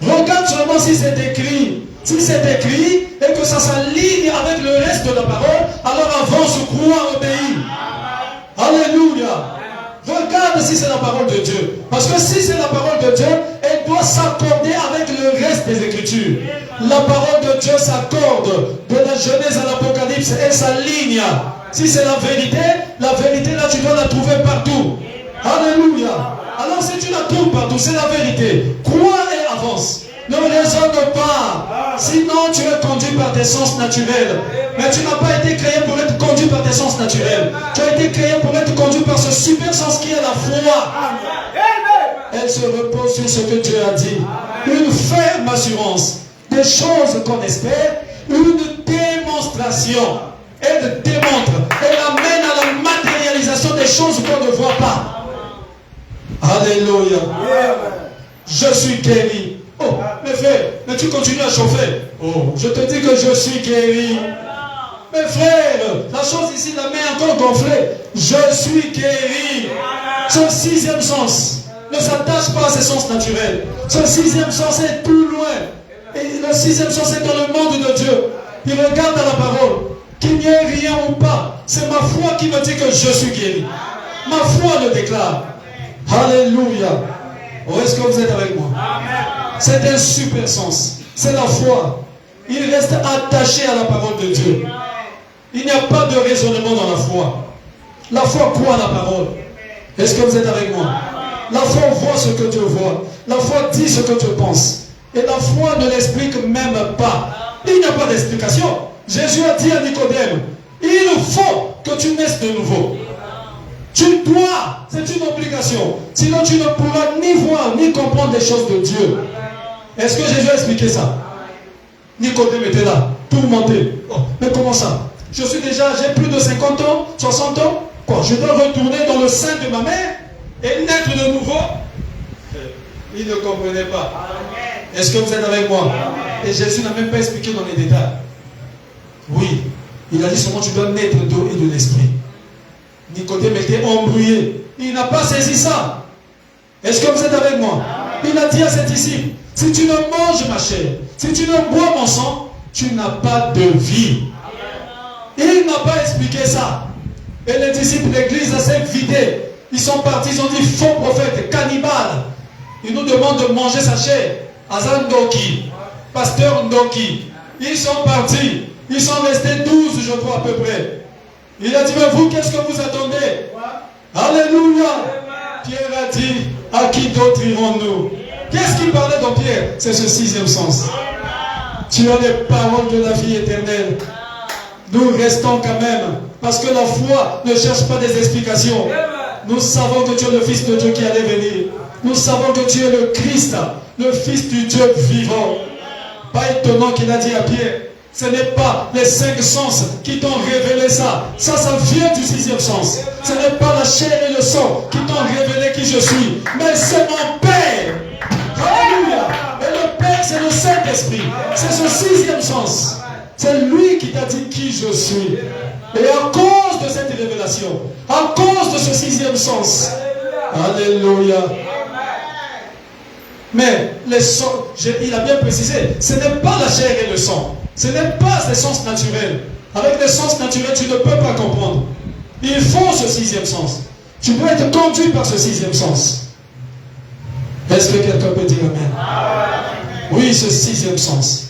Regarde seulement si c'est écrit. Si c'est écrit et que ça s'aligne avec le reste de la parole, alors avance, crois, obéis. Alléluia. Regarde si c'est la parole de Dieu. Parce que si c'est la parole de Dieu, elle doit s'accorder avec le reste des Écritures. La parole de Dieu s'accorde de la Genèse à l'Apocalypse. Elle s'aligne. Si c'est la vérité là, tu dois la trouver partout. Alléluia. Alors si tu la trouves partout, c'est la vérité. Crois et avance. Ne raisonne pas. Sinon, tu es conduit par tes sens naturels. Mais tu n'as pas été créé pour être conduit par tes sens naturels. Tu as été créé pour être conduit par ce super sens qui est la foi. Elle se repose sur ce que Dieu a dit. Une ferme assurance. Des choses qu'on espère. Une démonstration. Elle démontre. Elle amène à la matérialisation des choses qu'on ne voit pas. Alléluia. Je suis guéri. Oh, mes frères, mais tu continues à chauffer. Oh, je te dis que je suis guéri. Mes frères, la chose ici, la main encore gonflée. Je suis guéri. Ce sixième sens ne s'attache pas à ses sens naturels. Ce sixième sens est plus loin. Et le sixième sens est dans le monde de Dieu. Il regarde à la parole. Qu'il n'y ait rien ou pas. C'est ma foi qui me dit que je suis guéri. Ma foi le déclare. Alléluia. Oh, est-ce que vous êtes avec moi? C'est un super sens. C'est la foi. Il reste attaché à la parole de Dieu. Il n'y a pas de raisonnement dans la foi. La foi croit la parole. Est-ce que vous êtes avec moi? La foi voit ce que Dieu voit. La foi dit ce que Dieu pense. Et la foi ne l'explique même pas. Il n'y a pas d'explication. Jésus a dit à Nicodème, il faut que tu naisses de nouveau. Tu dois, c'est une obligation. Sinon tu ne pourras ni voir ni comprendre les choses de Dieu. Est-ce que Jésus a expliqué ça? Nicodème était là, tourmenté. Oh, mais comment ça? J'ai plus de 50 ans, 60 ans. Quoi? Je dois retourner dans le sein de ma mère et naître de nouveau? Il ne comprenait pas. Est-ce que vous êtes avec moi? Et Jésus n'a même pas expliqué dans les détails. Oui, il a dit seulement tu dois naître d'eau et de l'esprit. Nicodème était embrouillé. Il n'a pas saisi ça. Est-ce que vous êtes avec moi? Il a dit à ses disciples, si tu ne manges ma chair, si tu ne bois mon sang, tu n'as pas de vie. Il n'a pas expliqué ça. Et les disciples de l'église s'est vidée. Ils sont partis, ils ont dit faux prophète, cannibale. Ils nous demandent de manger sa chair. Azan Ndoki, pasteur Ndoki. Ils sont partis. Ils sont restés 12, je crois, à peu près. Il a dit, mais vous, qu'est-ce que vous attendez? Alléluia. Pierre a dit, à qui d'autre irons-nous? Qu'est-ce qui parlait dans Pierre? C'est ce sixième sens. Tu as les paroles de la vie éternelle. Nous restons quand même. Parce que la foi ne cherche pas des explications. Nous savons que tu es le Fils de Dieu qui allait venir. Nous savons que tu es le Christ, le Fils du Dieu vivant. Pas étonnant qu'il a dit à Pierre, ce n'est pas les 5 sens qui t'ont révélé ça. Ça vient du sixième sens. Ce n'est pas la chair et le sang qui t'ont révélé qui je suis. Mais c'est mon Père. Alléluia. Et le Père, c'est le Saint-Esprit. C'est ce sixième sens. C'est lui qui t'a dit qui je suis. Et à cause de cette révélation, à cause de ce sixième sens, alléluia. Mais les sens, il a bien précisé, ce n'est pas la chair et le sang. Ce n'est pas des sens naturels. Avec les sens naturels, tu ne peux pas comprendre. Il faut ce sixième sens. Tu peux être conduit par ce sixième sens. Est-ce que quelqu'un peut dire amen? Oui, ce sixième sens.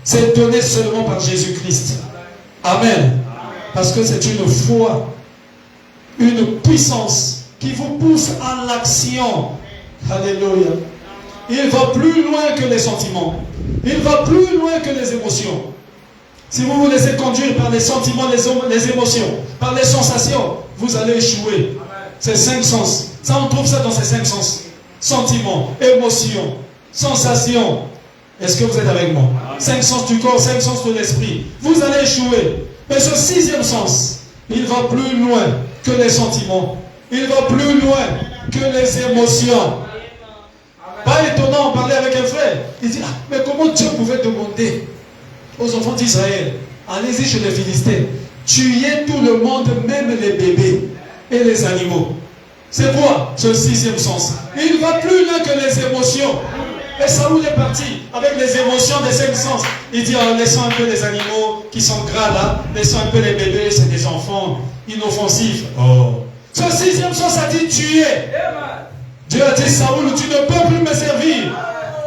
C'est donné seulement par Jésus-Christ. Amen. Parce que c'est une foi une puissance qui vous pousse à l'action. Alléluia. Il va plus loin que les sentiments. Il va plus loin que les émotions. Si vous vous laissez conduire par les sentiments, les émotions, par les sensations, vous allez échouer. Ces 5 sens. Ça, on trouve ça dans ces 5 sens. Sentiments, émotions, sensations. Est-ce que vous êtes avec moi? 5 sens du corps, 5 sens de l'esprit. Vous allez échouer. Mais ce 6e sens, il va plus loin que les sentiments. Il va plus loin que les émotions. Pas étonnant, on parlait avec un frère. Il dit, mais comment Dieu pouvait demander aux enfants d'Israël, allez-y chez les Philistins, tuez tout le monde, même les bébés et les animaux. C'est quoi ce 6e sens? Il va plus loin que les émotions. Et Saoul est parti avec les émotions des 5 sens. Il dit, laissons un peu les animaux qui sont gras là, laissons un peu les bébés, c'est des enfants inoffensifs. Oh. Ce 6e sens a dit tuer. Dieu a dit, Saoul, tu ne peux plus me servir.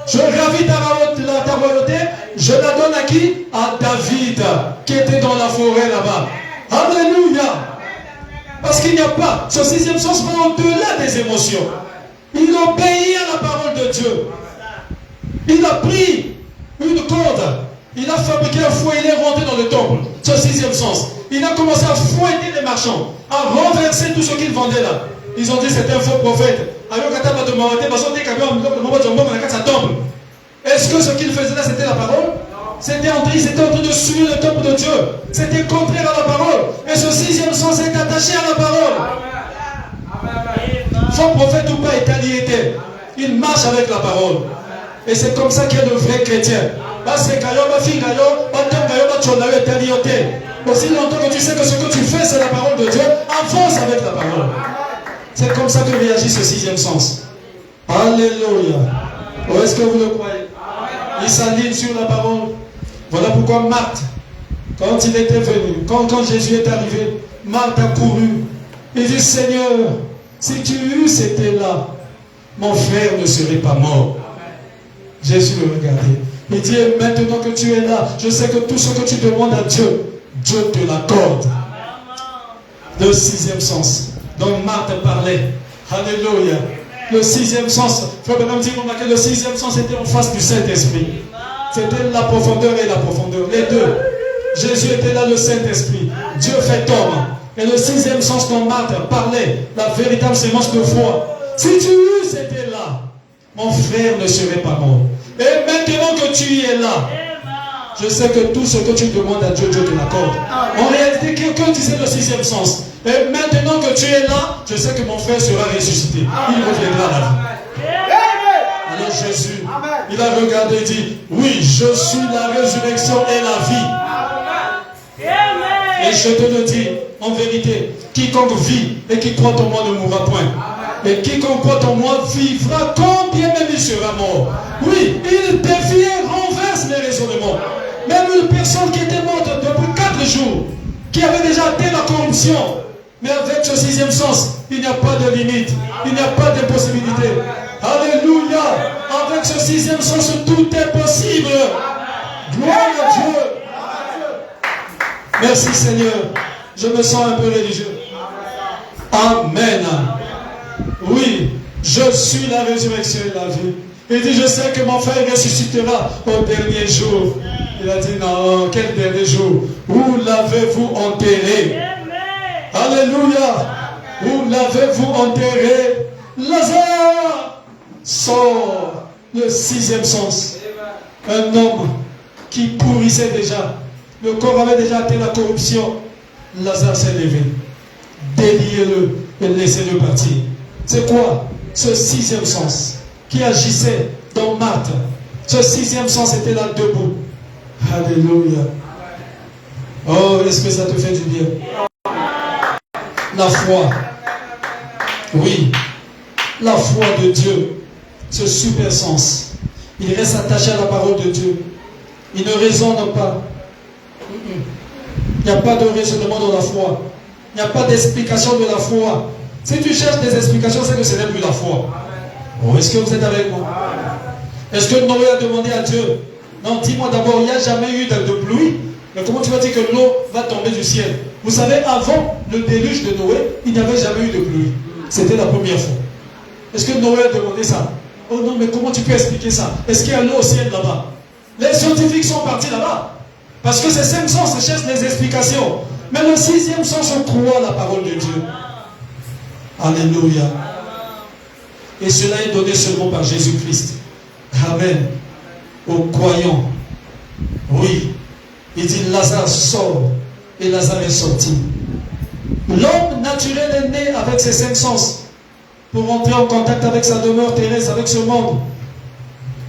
Je ravis ta royauté, je la donne à qui? À David, qui était dans la forêt là-bas. Alléluia. Parce qu'il n'y a pas, ce 6e sens va au-delà des émotions. Il obéit à la parole de Dieu. Il a pris une corde, il a fabriqué un fouet, il est rentré dans le temple. Ce 6e sens. Il a commencé à fouetter les marchands, à renverser tout ce qu'ils vendaient là. Ils ont dit c'était un faux prophète. Est-ce que ce qu'il faisait là c'était la parole? C'était en train de suivre le temple de Dieu. C'était contraire à la parole. Et ce 6e sens est attaché à la parole. Faux prophète ou pas, il marche avec la parole. Et c'est comme ça qu'il y a de vrais chrétiens. Aussi longtemps que tu sais que ce que tu fais c'est la parole de Dieu, avance avec la parole. C'est comme ça que réagit ce 6e sens. Alléluia. Ou est-ce que vous le croyez? Il s'aligne sur la parole. Voilà pourquoi Marthe, quand il était venu, quand Jésus est arrivé, Marthe a couru. Il dit, Seigneur, si tu eusses été là, mon frère ne serait pas mort. Jésus le regardait. Il dit, maintenant que tu es là, je sais que tout ce que tu demandes à Dieu, Dieu te l'accorde. Le 6e sens. Donc Marthe parlait. Alléluia. Le 6e sens. Frère Branham dit que le 6e sens était en face du Saint-Esprit. C'était la profondeur et la profondeur. Les deux. Jésus était là, le Saint-Esprit. Dieu fait homme. Et le 6e sens dont Marthe parlait, la véritable sémence de foi. Si tu eusses été là, mon frère ne serait pas mort. Et maintenant que tu y es là, je sais que tout ce que tu demandes à Dieu, Dieu te l'accorde. En réalité, quelqu'un disait le 6e sens. Et maintenant que tu es là, je sais que mon frère sera ressuscité. Il reviendra à la vie. Alors Jésus, il a regardé et dit, oui, je suis la résurrection et la vie. Et je te le dis, en vérité, quiconque vit et qui croit en moi ne mourra point. Et quiconque croit en moi vivra combien même il sera mort. Oui, il défie et renverse les raisonnements. Même une personne qui était morte depuis 4 jours, qui avait déjà atteint la corruption, mais avec ce 6e sens, il n'y a pas de limite, il n'y a pas d'impossibilité. Alléluia! Avec ce 6e sens, tout est possible. Gloire à Dieu. Merci Seigneur. Je me sens un peu religieux. Amen. Oui, je suis la résurrection et la vie. Il dit, je sais que mon frère ressuscitera au dernier jour. Il a dit, non, quel dernier jour? Où l'avez-vous enterré? Alléluia. Où l'avez-vous enterré? Lazare sort. Le 6e sens. Un homme qui pourrissait déjà. Le corps avait déjà atteint la corruption. Lazare s'est levé. Déliez-le et laissez-le partir. C'est quoi? Ce 6e sens qui agissait dans Marthe. Ce 6e sens était là debout. Alléluia. Oh, est-ce que ça te fait du bien? La foi. Oui. La foi de Dieu. Ce super sens. Il reste attaché à la parole de Dieu. Il ne raisonne pas. Il n'y a pas de raisonnement dans la foi. Il n'y a pas d'explication de la foi. Si tu cherches des explications, c'est que ce n'est plus la foi. Oh, est-ce que vous êtes avec moi? Est-ce que Noé a demandé à Dieu? Non, dis-moi d'abord, il n'y a jamais eu de pluie. Mais comment tu vas dire que l'eau va tomber du ciel? Vous savez, avant le déluge de Noé, il n'y avait jamais eu de pluie. C'était la première fois. Est-ce que Noé a demandé ça? Oh non, mais comment tu peux expliquer ça? Est-ce qu'il y a l'eau au ciel là-bas? Les scientifiques sont partis là-bas. Parce que ces 5 sens cherchent les explications. Mais le 6e sens, on croit la parole de Dieu. Alléluia. Et cela est donné seulement par Jésus-Christ. Amen. Aux croyants. Oui. Il dit Lazare sort. Et Lazare est sorti. L'homme naturel est né avec ses 5 sens. Pour entrer en contact avec sa demeure terrestre, avec ce monde.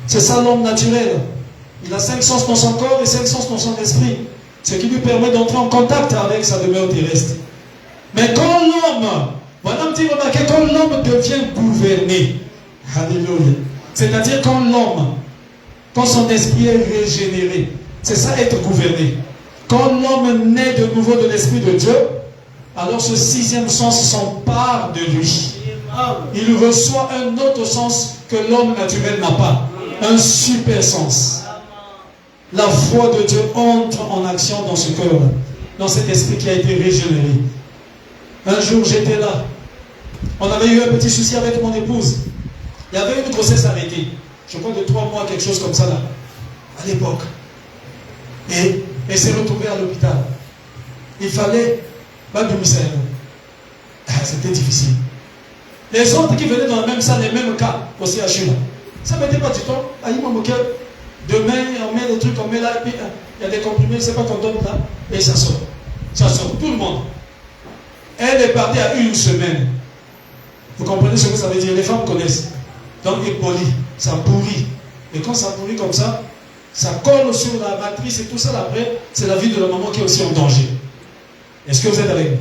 C'est ça l'homme naturel. Il a 5 sens dans son corps et 5 sens dans son esprit. Ce qui lui permet d'entrer en contact avec sa demeure terrestre. Mais quand l'homme, voilà un petit remarqué, quand l'homme devient gouverné, alléluia, c'est-à-dire quand l'homme, quand son esprit est régénéré, c'est ça être gouverné. Quand l'homme naît de nouveau de l'esprit de Dieu, alors ce 6e sens s'empare de lui. Il reçoit un autre sens que l'homme naturel n'a pas. Un super sens. La foi de Dieu entre en action dans ce cœur, dans cet esprit qui a été régénéré. Un jour, j'étais là. On avait eu un petit souci avec mon épouse. Il y avait une grossesse arrêtée. Je crois de 3 mois, quelque chose comme ça là. À l'époque. Et elle s'est retrouvée à l'hôpital. Il fallait pas de misère. C'était difficile. Les autres qui venaient dans la même salle, les mêmes cas, au CHU là. Ça ne mettait pas du temps. Il m'a moqué. Demain, on met des trucs, on met là, et puis il y a des comprimés, je ne sais pas qu'on donne là, et ça sort. Ça sort, tout le monde. Elle est partie à 1 semaine. Vous comprenez ce que ça veut dire? Les femmes connaissent. Donc, il polie, ça pourrit. Et quand ça pourrit comme ça colle sur la matrice et tout ça, après, c'est la vie de la maman qui est aussi en danger. Est-ce que vous êtes avec nous?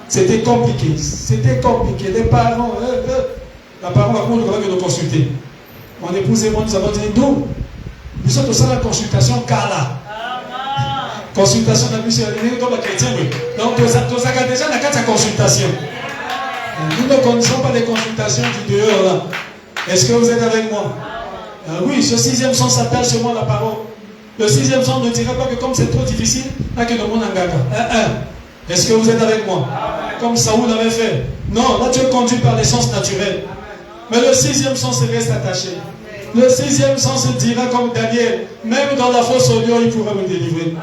C'était compliqué. C'était compliqué. Les parents, la parent va nous consulter. Mon épouse et moi, nous avons dit, nous sommes aussi à la consultation Kala. Consultation de la mission comme la chrétienne. Donc, nous avons déjà la consultation. Nous ne connaissons pas les consultations du dehors là. Est-ce que vous êtes avec moi? Oui, ce 6e sens s'attache sur moi la parole. Le 6e sens ne dirait pas que comme c'est trop difficile, là que le monde en gagne. Est-ce que vous êtes avec moi? Comme Saoul avait fait. Non, là tu es conduit par les sens naturels. Mais le 6e sens reste attaché. Le 6e sens dira comme Daniel, même dans la fosse au lion, il pourra me délivrer.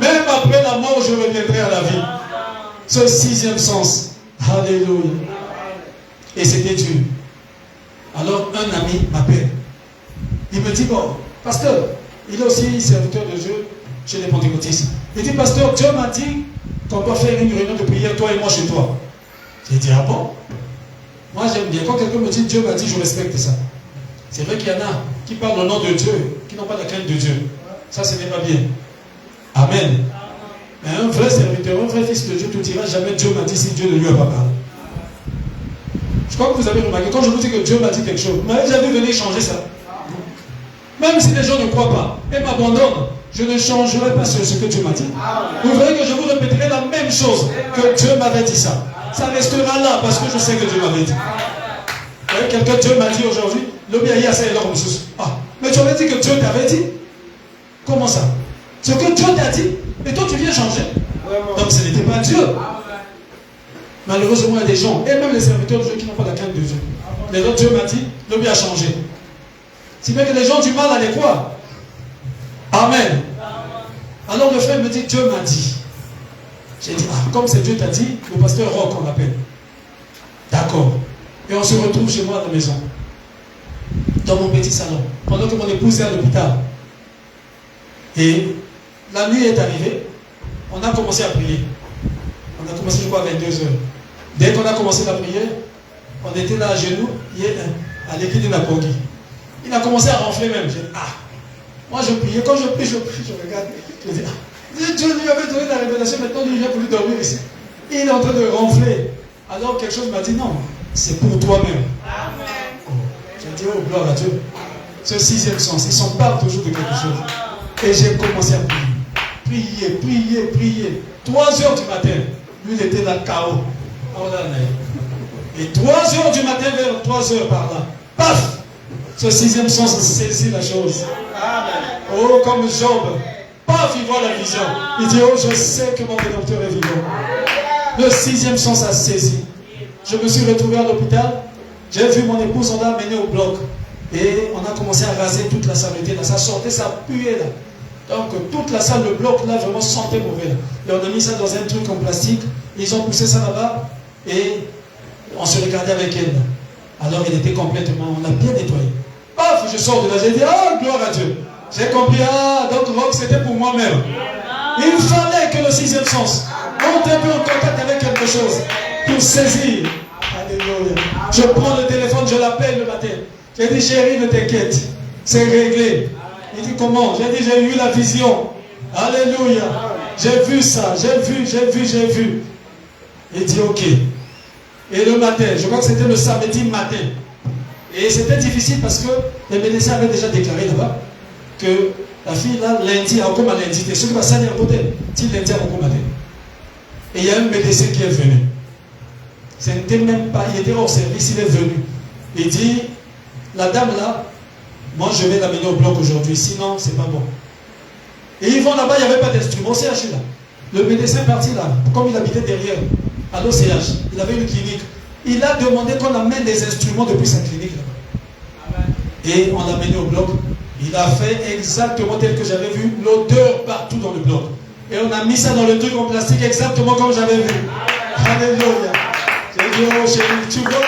Même après la mort, je reviendrai à la vie. Ce 6e sens. Alléluia. Et c'était Dieu. Alors un ami m'appelle. Il me dit, bon, pasteur, il est aussi serviteur de Dieu chez les pentecôtistes. Il dit, pasteur, Dieu m'a dit qu'on doit faire une réunion de prière, toi et moi, chez toi. J'ai dit, ah bon? Moi, j'aime bien. Quand quelqu'un me dit, Dieu m'a dit, je respecte ça. C'est vrai qu'il y en a qui parlent au nom de Dieu, qui n'ont pas la crainte de Dieu. Ça, ce n'est pas bien. Amen. Mais un vrai serviteur, un vrai fils de Dieu, tu ne diras jamais Dieu m'a dit si Dieu ne lui a pas parlé. Je crois que vous avez remarqué, quand je vous dis que Dieu m'a dit quelque chose, vous m'avez jamais venu changer ça. Même si les gens ne croient pas et m'abandonnent, je ne changerai pas sur ce que Dieu m'a dit. Vous verrez que je vous répéterai la même chose que Dieu m'avait dit ça. Ça restera là parce que je sais que Dieu m'avait dit. Vous voyez, quelqu'un Dieu m'a dit aujourd'hui, mais tu avais dit que Dieu t'avait dit. Comment ça? Ce que Dieu t'a dit, et toi tu viens changer. Donc ce n'était pas Dieu. Malheureusement, il y a des gens, et même les serviteurs de Dieu qui n'ont pas la crainte de Dieu. Les autres, Dieu m'a dit, le bien a changé. Si bien que les gens ont du mal à les croire. Amen. Alors le frère me dit, Dieu m'a dit. J'ai dit, comme c'est Dieu t'a dit, le pasteur Rock, on l'appelle. D'accord. Et on se retrouve chez moi à la maison. Dans mon petit salon. Pendant que mon épouse est à l'hôpital. Et la nuit est arrivée. On a commencé à prier. On a commencé, je crois, à 22h. Dès qu'on a commencé la prière, on était là à genoux, à l'église de Napogi. Il a commencé à ronfler même. J'ai dit, moi je priais, quand je prie, je regarde. Je dis, Dieu lui avait donné la révélation, maintenant il vient pour lui dormir ici. Il est en train de ronfler. Alors quelque chose m'a dit, non, c'est pour toi-même. J'ai dit, oh gloire à Dieu. Ce 6e sens, il s'en parle toujours de quelque chose. Et j'ai commencé à prier. Prier. 3h du matin. Lui, il était là, KO. Et 3h du matin, vers 3h par là. Paf! Ce 6e sens saisit la chose. Oh, comme Job. Paf, il voit la vision. Il dit, oh, je sais que mon Rédempteur est vivant. Le 6e sens a saisi. Je me suis retrouvé à l'hôpital. J'ai vu mon épouse, on l'a amené au bloc. Et on a commencé à raser toute la salle. Ça sortait, ça puait là. Donc toute la salle, le bloc là, vraiment sentait mauvais là. Et on a mis ça dans un truc en plastique. Ils ont poussé ça là-bas. Et on se regardait avec elle. Alors elle était complètement, on a bien nettoyé. Paf, je sors de là, j'ai dit, ah, gloire à Dieu. J'ai compris, ah, donc Rock, c'était pour moi-même. Il fallait que le 6e sens monte un peu en contact avec quelque chose pour saisir. Alléluia. Je prends le téléphone, je l'appelle le matin. J'ai dit, chérie, ne t'inquiète, c'est réglé. Il dit, comment? J'ai dit, j'ai eu la vision. Alléluia. J'ai vu ça, j'ai vu. Il dit, ok. Et le matin, je crois que c'était le samedi matin. Et c'était difficile parce que les médecins avaient déjà déclaré là-bas que la fille là, lundi, a encore lundi, et ceux qui va s'en à côté, si lundi a encore matin. Et il y a un médecin qui est venu. Ce n'était même pas, il était hors service, il est venu. Il dit, la dame là, moi je vais l'amener au bloc aujourd'hui, sinon c'est pas bon. Et ils vont là-bas, il n'y avait pas d'instrument, au CH là. Le médecin est parti là, comme il habitait derrière, à l'OCH, il avait une clinique. Il a demandé qu'on amène des instruments depuis sa clinique là-bas. Et on l'a amené au bloc. Il a fait exactement tel que j'avais vu, l'odeur partout dans le bloc. Et on a mis ça dans le truc en plastique exactement comme j'avais vu. Alléluia. J'ai dit, oh chérie, tu vois,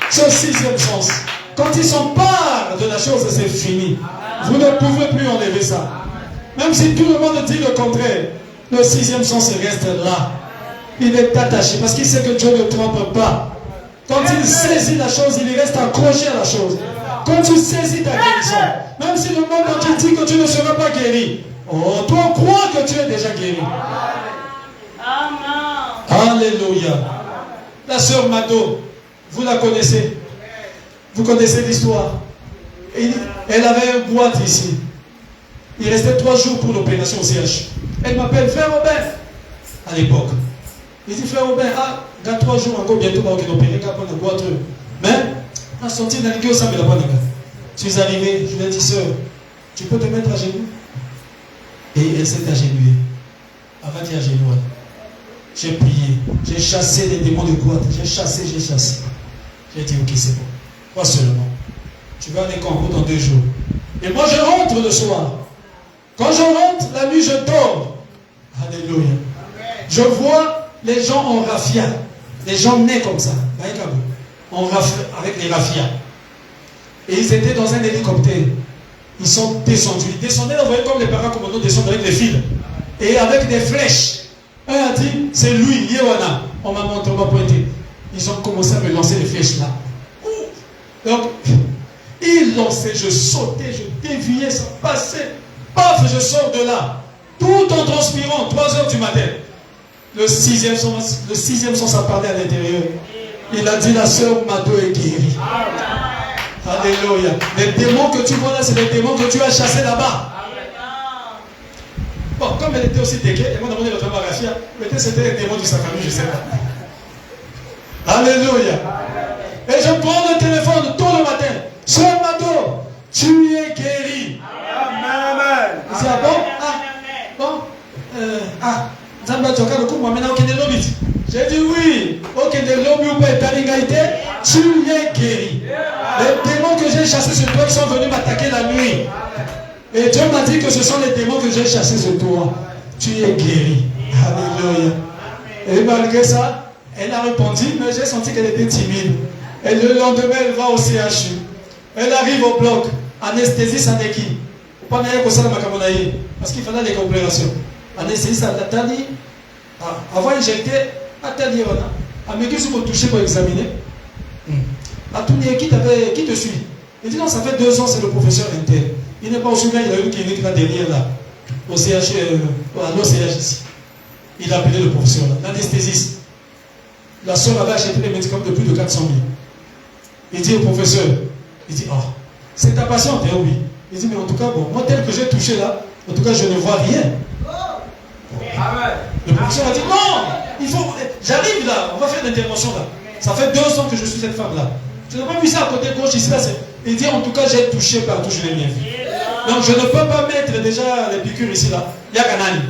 ce 6e sens, quand ils s'emparent de la chose, c'est fini. Vous ne pouvez plus enlever ça. Même si tout le monde dit le contraire, le 6e sens reste là. Il est attaché parce qu'il sait que Dieu ne trompe pas. Quand il saisit la chose, il reste accroché à la chose. Quand tu saisis ta guérison, même si le monde te dit que tu ne seras pas guéri, oh, toi crois que tu es déjà guéri. Alléluia. La sœur Mado, vous la connaissez. Vous connaissez l'histoire. Elle avait un boîte ici. Il restait 3 jours pour l'opération au CH. Elle m'appelle Frère Robert à l'époque. Il dit Frère Robert, ah, dans 3 jours encore bientôt, on va opérer quand on a boîte. Mais, on a sorti dans le ça, mais la bonne. Je suis arrivé, je lui ai dit sœur, tu peux te mettre à genoux? Et elle s'est agenouillée. Avant d'y agenouiller. J'ai prié, j'ai chassé les démons de boîte, j'ai chassé. J'ai dit ok, c'est bon. Pas seulement. Tu vas aller Congo dans 2 jours. Et moi je rentre le soir. Quand je rentre, la nuit je dors. Alléluia. Je vois les gens en raffia. Les gens nés comme ça. Avec les raffias. Et ils étaient dans un hélicoptère. Ils sont descendus. Ils descendaient, vous voyez comme les paracommandos descendent avec des fils. Et avec des flèches. Un a dit, c'est lui, Yewana. On m'a montré, on m'a pointé. Ils ont commencé à me lancer les flèches là. Donc, ils lançaient, je sautais, je déviais, ça passait. Paf, je sors de là. Tout en transpirant, 3 heures du matin. Le 6e sens a parlé à l'intérieur. Il a dit, la sœur Mado est guérie. Alléluia. Les démons que tu vois là, c'est les démons que tu as chassés là-bas. Bon, comme elle était aussi déguée, elle m'a demandé le travail à Rafia, peut-être c'était les démons de sa famille, je ne sais pas. Alléluia. Et je prends le téléphone tôt le matin. Sœur Mado, tu es guéri. Amen. Il dit, ah bon? J'ai dit oui. Ok, tu es guéri. Les démons que j'ai chassés sur toi, ils sont venus m'attaquer la nuit. Et Dieu m'a dit que ce sont les démons que j'ai chassés sur toi. Tu es guéri. Alléluia. Et malgré ça, elle a répondu, mais j'ai senti qu'elle était timide. Et le lendemain, elle va au CHU. Elle arrive au bloc. Anesthésie Saneki. Parce qu'il fallait les complications. Anesthésie Saneki. Avant injecté, à me dire si vous touchez pour examiner. À tout qui te suit. Il dit non, ça fait 2 ans, c'est le professeur interne. Il n'est pas au Soudan, il a une clinique là derrière là. Au CH, à l'OCH ici. Il a appelé le professeur là, l'anesthésiste. La soeur avait acheté des médicaments de plus de 400 000. Il dit au professeur, il dit, oh, c'est ta patiente, hein, oui. Il dit, mais en tout cas, bon, moi tel que j'ai touché là, en tout cas, je ne vois rien. Le professeur a dit, non, il faut, j'arrive là, on va faire l'intervention là. Ça fait 2 ans que je suis cette femme là. Je n'ai pas vu ça à côté gauche ici là. Il dit, en tout cas, j'ai touché partout, je n'ai rien vu. Donc je ne peux pas mettre déjà les piqûres ici là. Yakanani.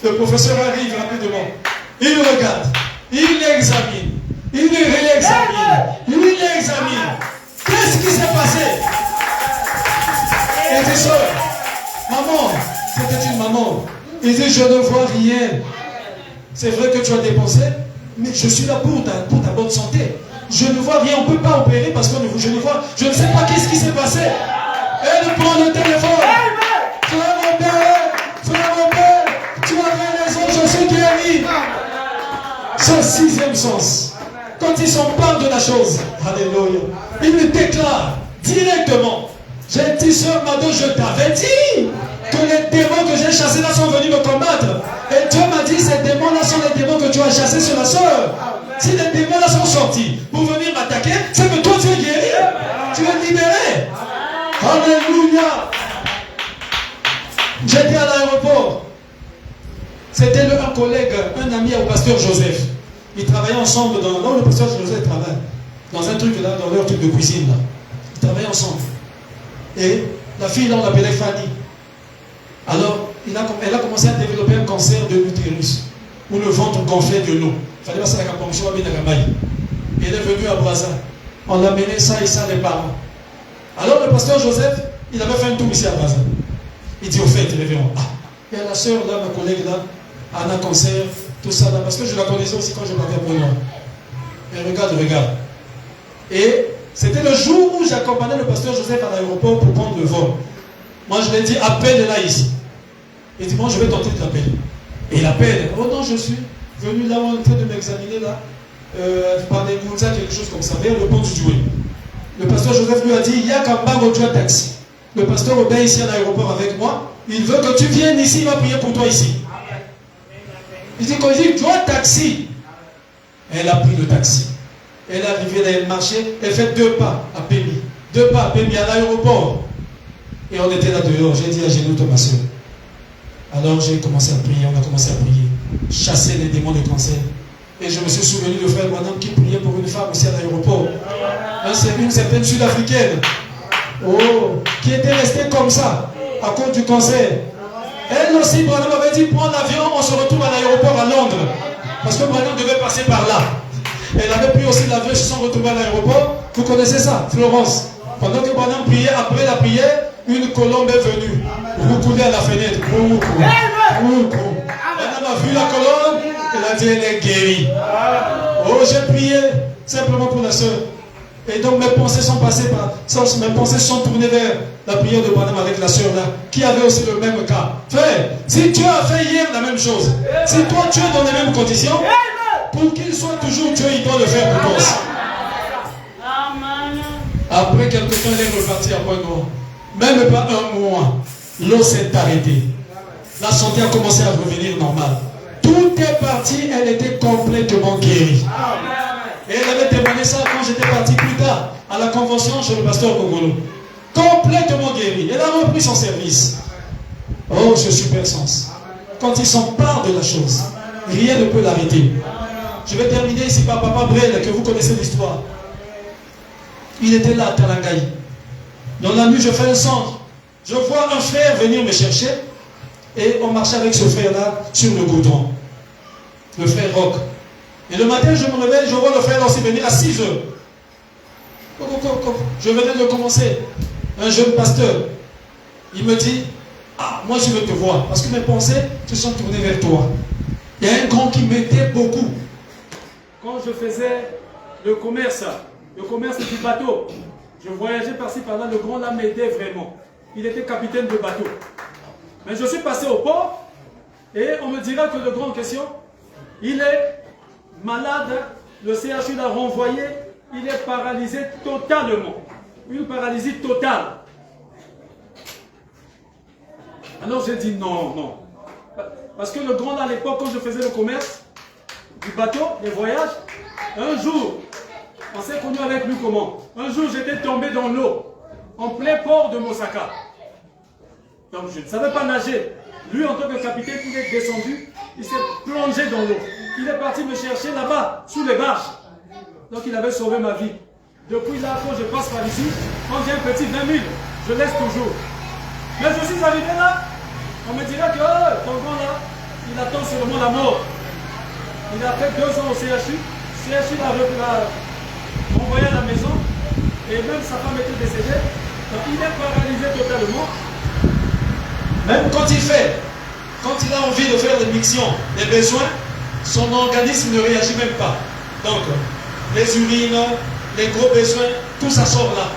Le professeur arrive rapidement. Il regarde. Il examine. Il réexamine. Il examine. Qu'est-ce qui s'est passé? Et dit, soeur, maman, c'était une maman. Il dit, je ne vois rien. C'est vrai que tu as dépensé, mais je suis là pour ta bonne santé. Je ne vois rien, on ne peut pas opérer parce que je ne sais pas qu'est-ce qui s'est passé. Elle prend le téléphone. Frère Robert, tu avais raison, je suis guéri. C'est 6e sens. Quand ils s'en parlent de la chose, alléluia, il le déclare directement. J'ai dit, sœur Mado, je t'avais dit que les démons que j'ai chassés là sont venus me combattre. Et Dieu m'a dit, ces démons-là sont les démons que tu as chassés sur la sœur. Si les démons-là sont sortis pour venir m'attaquer, c'est que toi tu es guéri. Tu es libéré. Alléluia. J'étais à l'aéroport. C'était un collègue, un ami au pasteur Joseph. Ils travaillaient ensemble là où le pasteur Joseph travaille. Dans un truc là, dans leur truc de cuisine là. Ils travaillaient ensemble. Et la fille là, on l'appelait Fanny. Alors, elle a commencé à développer un cancer de l'utérus, où le ventre gonflait de l'eau. Il fallait passer la campagne, et elle est venue à Brazza. On a mené ça et ça les parents. Alors le pasteur Joseph, il avait fait un tour ici à Brazza. Il dit au fait, révérend, il y a la soeur là, ma collègue là, Anna cancer, tout ça là, parce que je la connaissais aussi quand je partais pour moi. Et regarde. Et c'était le jour où j'accompagnais le pasteur Joseph à l'aéroport pour prendre le vol. Moi je lui ai dit, appelle-la ici. Il dit, moi je vais tenter de l'appeler. Et il appelle. Oh non, je suis venu là, on est en train de m'examiner là, par des montagnes, quelque chose comme ça, vers le pont du Doué. Le pasteur Joseph lui a dit, il y a qu'un bar au taxi. Le pasteur Robert ici à l'aéroport avec moi, il veut que tu viennes ici, il va prier pour toi ici. Il dit, quand il dit, toi taxi. Elle a pris le taxi. Elle est arrivée là, elle marchait, elle fait 2 pas à Pémi. 2 pas à Pémi à l'aéroport. Et on était là dehors, j'ai dit à Génoute, ma soeur. Alors j'ai commencé à prier, on a commencé à prier, chasser les démons de cancer. Et je me suis souvenu de frère Branham qui priait pour une femme aussi à l'aéroport. Une certaine sud-africaine, qui était restée comme ça, à cause du cancer. Elle aussi, Branham avait dit, prends l'avion, on se retrouve à l'aéroport à Londres. Parce que Branham devait passer par là. Elle avait pris aussi l'avion, ils se sont retrouvés à l'aéroport. Vous connaissez ça, Florence. Pendant que Branham priait, après la prière, une colombe est venue. Vous coulez à la fenêtre. Branham a vu la colombe, elle a dit, elle est guérie. Oh, j'ai prié simplement pour la soeur. Et donc mes pensées sont passées mes pensées sont tournées vers la prière de Branham avec la soeur là, qui avait aussi le même cas. Frère, si Dieu a fait hier la même chose, si toi tu es dans les mêmes conditions, pour qu'il soit toujours Dieu, il doit le faire pour toi aussi. Après quelque temps, elle est repartie à point noir. Même pas un mois, l'eau s'est arrêtée. La santé a commencé à revenir normale. Tout est parti, elle était complètement guérie. Et elle avait témoigné ça quand j'étais parti plus tard à la convention chez le pasteur Kogolo. Complètement guérie. Elle a repris son service. Oh, je suis sens. Quand ils s'emparent de la chose, rien ne peut l'arrêter. Je vais terminer ici par Papa Brel, que vous connaissez l'histoire. Il était là à Talangaï. Dans la nuit, je fais un songe. Je vois un frère venir me chercher. Et on marchait avec ce frère-là sur le goudron. Le frère Roch. Et le matin, je me réveille, je vois le frère aussi venir à 6 heures. Je venais de commencer. Un jeune pasteur. Il me dit, moi je veux te voir. Parce que mes pensées se sont tournées vers toi. Il y a un grand qui m'aidait beaucoup. Quand je faisais le commerce du bateau, je voyageais par-ci par-là, le grand là m'aidait vraiment. Il était capitaine de bateau. Mais je suis passé au port et on me dira que le grand en question, il est malade, le CHU l'a renvoyé, il est paralysé totalement. Une paralysie totale. Alors j'ai dit non. Parce que le grand là à l'époque, quand je faisais le commerce du bateau, les voyages, un jour, on s'est connu avec lui comment? Un jour j'étais tombé dans l'eau, en plein port de Mosaka. Donc je ne savais pas nager. Lui en tant que capitaine, il est descendu, il s'est plongé dans l'eau. Il est parti me chercher là-bas, sous les barges. Donc il avait sauvé ma vie. Depuis là, quand je passe par ici, quand j'ai un petit 20 000, je laisse toujours. Mais je suis arrivé là, On me dirait que ton grand là, il attend seulement la mort. Il a fait 2 ans au CHU. CHU l'a envoyé à la maison. Et même sa femme était décédée. Donc il est paralysé totalement. Même quand il a envie de faire des mictions, des besoins, son organisme ne réagit même pas. Donc, les urines, les gros besoins, tout ça sort là.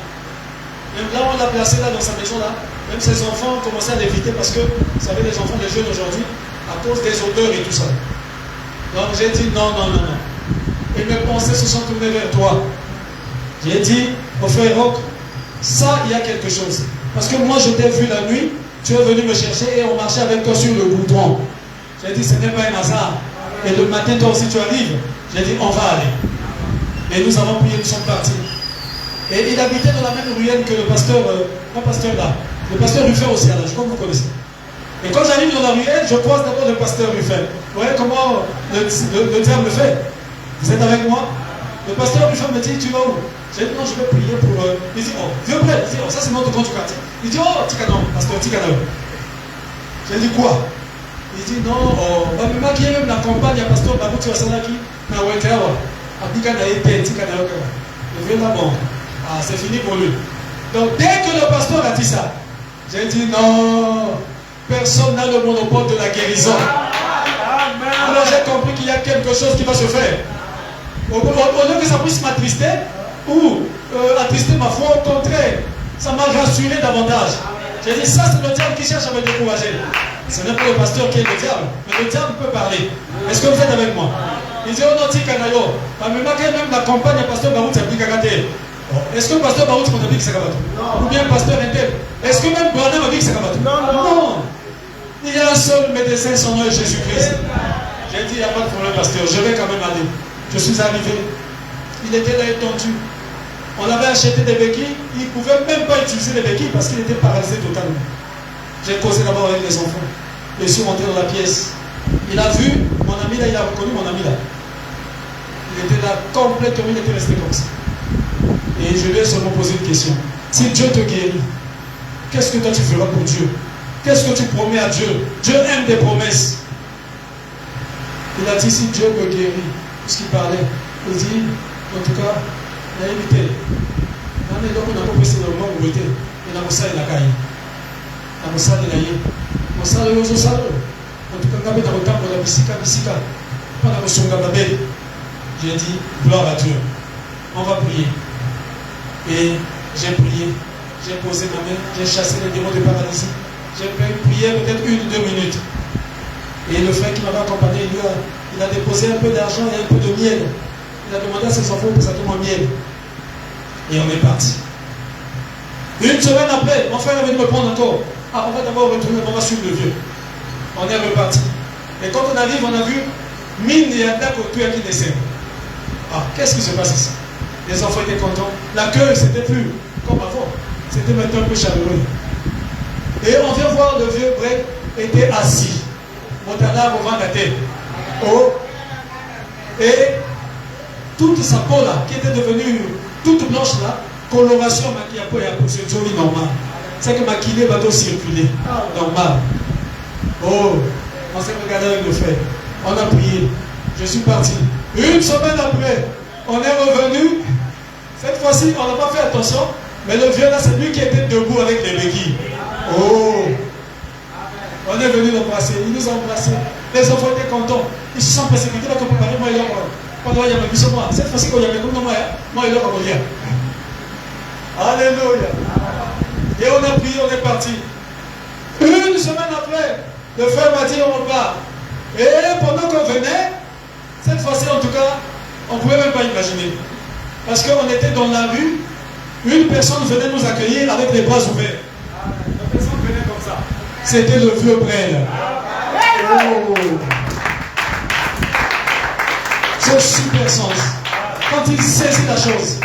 Même là, on l'a placé là dans sa maison là. Même ses enfants ont commencé à l'éviter parce que, vous savez, les enfants, les jeunes aujourd'hui, à cause des odeurs et tout ça. Donc j'ai dit non. Et mes pensées se sont tournées vers toi. J'ai dit, mon frère Roch, ça, il y a quelque chose. Parce que moi, je t'ai vu la nuit, tu es venu me chercher et on marchait avec toi sur le goudron. J'ai dit, ce n'est pas un hasard. Et le matin, toi aussi, tu arrives. J'ai dit, on va aller. Et nous avons prié, nous sommes partis. Et il habitait dans la même ruelle que le pasteur, pas pasteur là, le pasteur Ruffin aussi, là, je crois que vous connaissez. Et quand j'arrive dans la ruelle, je croise d'abord le pasteur Ruffin. Vous voyez comment le diable le fait? Vous êtes avec moi? Le pasteur Ruffin me dit, tu vas où? J'ai dit, non, je vais prier pour... Il dit, oh, vieux prêtre. Il dit, oh, ça c'est notre compte du quartier. Il dit, oh, Tikano, pasteur Tikano. J'ai dit, quoi? Il dit, non, oh, bah, même qui est même la campagne, il y a pasteur Babou Tiwasalaki, na Wekawa. Abdika na été, Tikano. Le vieux là, bon, ah, c'est fini pour lui. Donc, dès que le pasteur a dit ça, j'ai dit, non, personne n'a le monopole de la guérison. Amen. Alors, j'ai compris qu'il y a quelque chose qui va se faire. Au lieu que ça puisse m'attrister, ou attrister ma foi, au contraire, ça m'a rassuré davantage. J'ai dit, ça c'est le diable qui cherche à me décourager. Ce n'est pas le pasteur qui est le diable, mais le diable peut parler. Est-ce que vous êtes avec moi? Il dit, oh non, Tikanayo, même la campagne, le pasteur Barout s'applique à gâter. Est-ce que le pasteur Barout s'applique à Sakabatou? Ou bien le pasteur Intel? Est-ce que même Branham applique à Sakabatou? Non. Il y a un seul médecin, son nom est Jésus-Christ. J'ai dit, il n'y a pas de problème, pasteur, je vais quand même aller. Je suis arrivé. Il était là étendu. On avait acheté des béquilles. Il ne pouvait même pas utiliser les béquilles parce qu'il était paralysé totalement. J'ai causé d'abord avec les enfants. Je suis rentré dans la pièce. Il a vu mon ami là, il a reconnu mon ami là. Il était là complètement, il était resté comme ça. Et je lui ai seulement posé une question. Si Dieu te guérit, qu'est-ce que toi tu feras pour Dieu? Qu'est-ce que tu promets à Dieu? Dieu aime des promesses. Il a dit, si Dieu me guérit, puisqu'il parlait, il dit, en tout cas, il a évité. Il a dit, on a compris c'est le moment où il était. Il a dit, il a caillé. Il a dit, il a dit, en tout cas, il a dit, j'ai dit, gloire à Dieu. On va prier. Et j'ai prié. J'ai posé ma main, j'ai chassé les démons de paralysie. J'ai prié peut-être 1 ou 2 minutes. Et le frère qui m'avait accompagné, il a déposé un peu d'argent et un peu de miel. Il a demandé à ses enfants pour ça tombe en miel. Et on est parti. 1 semaine après, mon frère est venu me prendre encore. Ah, on va d'abord retourner, on va suivre le vieux. On est reparti. Et quand on arrive, on a vu mine et attaque au tueur qui descend. Ah, qu'est-ce qui se passe ici? Les enfants étaient contents. L'accueil, c'était plus comme avant. C'était maintenant un peu chaleureux. Et on vient voir le vieux Brett était assis. Montana au vent de la tête. Oh. Et toute sa peau là, qui était devenue toute blanche là, coloration maquillée pour ce joli normal. C'est que maquillé va tout circuler. Normal. Oh. On s'est regardé avec le frère. On a prié. Je suis parti. 1 semaine après, on est revenu. Cette fois-ci, on n'a pas fait attention. Mais le vieux là, c'est lui qui était debout avec les béquilles. Oh! On est venu l'embrasser. Il nous a embrassés. Les enfants étaient contents. Ils se sont précipités là pour préparer moi et leur. Pendant il y a mis sur moi. Cette fois-ci, quand il y avait comme moi et leur revient. Alléluia. Et on a prié, on est parti. 1 semaine après, le frère m'a dit on repart. Et pendant qu'on venait, cette fois-ci en tout cas, on ne pouvait même pas imaginer. Parce qu'on était dans la rue, une personne venait nous accueillir avec les bras ouverts. La personne venait comme ça. C'était le vieux Brel. Oh. Ce super sens. Quand il saisit la chose.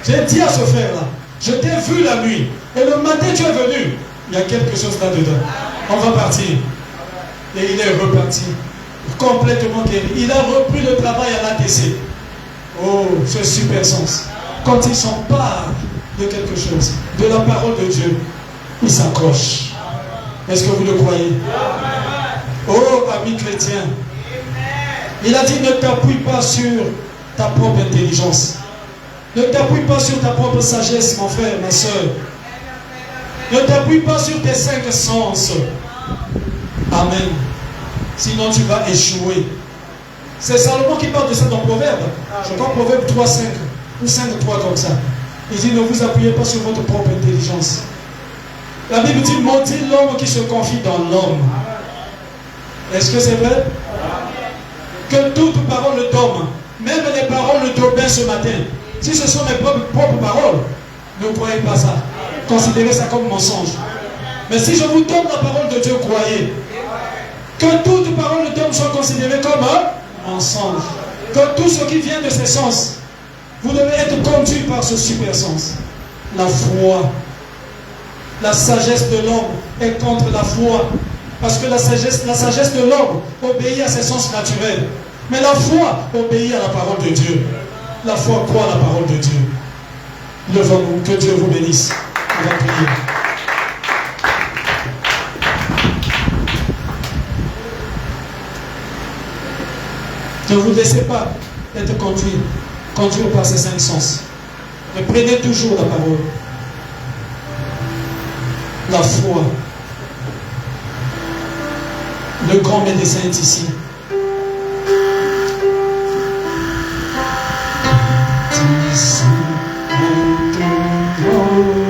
J'ai dit à ce frère-là, je t'ai vu la nuit. Et le matin tu es venu. Il y a quelque chose là-dedans. On va partir. Et il est reparti. Complètement guéri. Il a repris le travail à l'ATC. Oh, ce super sens. Quand ils s'emparent de quelque chose, de la parole de Dieu, ils s'accrochent. Est-ce que vous le croyez? Oh, ami chrétien, il a dit ne t'appuie pas sur ta propre intelligence. Ne t'appuie pas sur ta propre sagesse, mon frère, ma soeur. Ne t'appuie pas sur tes 5 sens. Amen. Sinon tu vas échouer. C'est Salomon qui parle de ça dans Proverbe. Je crois Proverbe 3, 5 ou 5, 3 comme ça. Il dit ne vous appuyez pas sur votre propre intelligence. La Bible dit maudit l'homme qui se confie dans l'homme. Est-ce que c'est vrai? Que toute parole d'homme, même les paroles d'Aubin ce matin, si ce sont mes propres paroles, ne croyez pas ça. Considérez ça comme mensonge. Mais si je vous donne la parole de Dieu, croyez. Que toute parole d'homme soit considérée comme un mensonge. Que tout ce qui vient de ces sens, vous devez être conduit par ce super sens. La foi. La sagesse de l'homme est contre la foi. Parce que la sagesse de l'homme obéit à ses sens naturels. Mais la foi obéit à la parole de Dieu. La foi croit à la parole de Dieu. Levons-nous, que Dieu vous bénisse. On va prier. Ne vous laissez pas être conduit par ces 5 sens. Mais prenez toujours la parole. La foi. Le grand médecin est ici. Oh,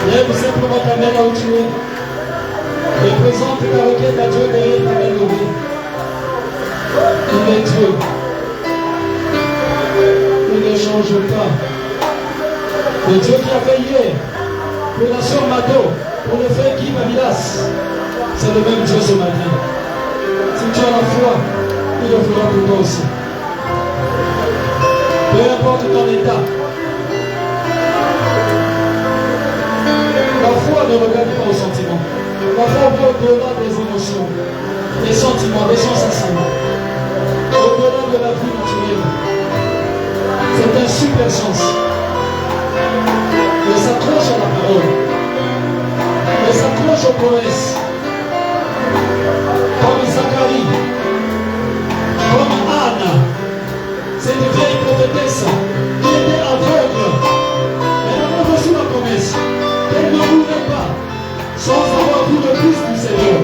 Lève simplement ta main là où tu es. Et présente ta requête à Dieu derrière ta main levée. Il est Dieu. Il ne change pas. Le Dieu qui a fait hier pour la sœur Mado, pour le frère Guy Mavilas, c'est le même Dieu ce matin. Si tu as la foi, il le fera pour toi aussi. Peu importe ton état. La foi ne regarde pas aux sentiments. La foi va au-delà des émotions, des sentiments, des sensations. Au-delà de la vie naturelle. C'est un super sens. Elle s'accroche à la parole. Elle s'accroche aux promesses. Comme Zacharie, comme Anna, cette vieille prophétesse qui était aveugle. Elle avait reçu la promesse qu'elle ne mourrait pas sans avoir vu le Christ du Seigneur.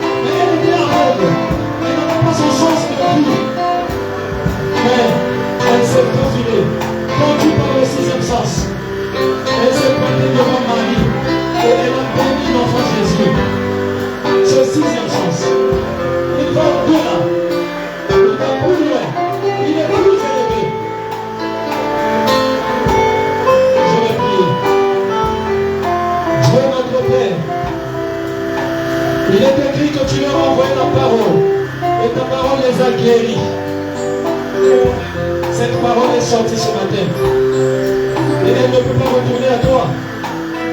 Mais elle était aveugle. Elle n'avait pas son sens de vie. Mais elle s'est profilée, conduite par le sixième sens. Elle s'est pointée devant Marie et elle a béni l'enfant Jésus. Ce sixième sens, il va au-delà, il va plus loin, il est plus élevé. Je vais prier. Dieu notre Père, il est écrit que tu leur as envoyé la parole et ta parole les a guéris. Cette parole est sortie ce matin. Et elle ne peut pas retourner à toi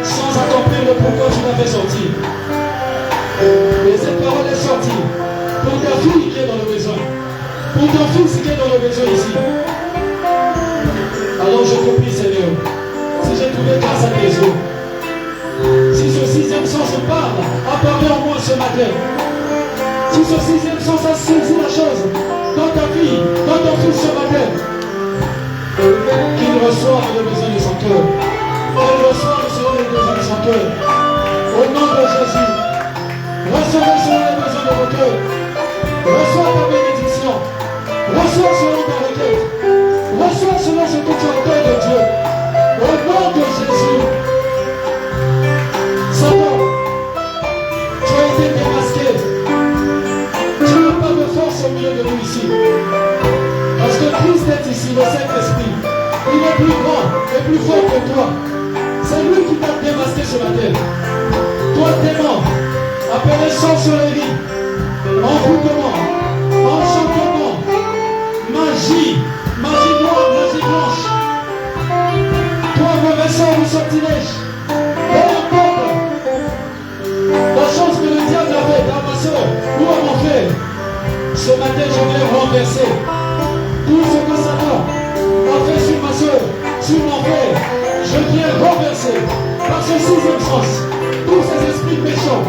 sans accomplir le pourquoi tu l'as fait sortir. Et cette parole est sortie pour ta fille qui est dans le besoin, pour ton fils qui est dans le besoin ici. Alors je te prie, Seigneur, si j'ai trouvé grâce à tes yeux, si ce sixième sens parle, apparaît en moi ce matin, si ce sixième sens a saisi la chose dans ta vie, dans ton fils ce matin, qu'il reçoive le besoin de son cœur. Qu'il reçoive selon les besoins de son cœur. Au nom de Jésus, recevez selon les besoins de vos cœurs. Reçois ta bénédiction. Reçois selon ta requête. Reçois selon ce que tu attends de Dieu. Au nom de Jésus. Satan, tu as été démasqué. Tu n'as pas de force au milieu de nous ici. Parce que Christ est ici, le Saint-Esprit. Il est plus grand et plus fort que toi. C'est lui qui t'a démasqué ce matin. Toi, démon, appelé sorcellerie, envoûtement, enchantement, magie, magie noire, magie blanche. Toi, mauvais sort ou sortilège. Peu importe la chose que le diable a fait à ma soeur ou à mon frère. Ce matin, je viens renverser tout ce que Satan a fait sur ma soeur, sur mon frère. Je viens renverser par ce sixième sens tous ces esprits méchants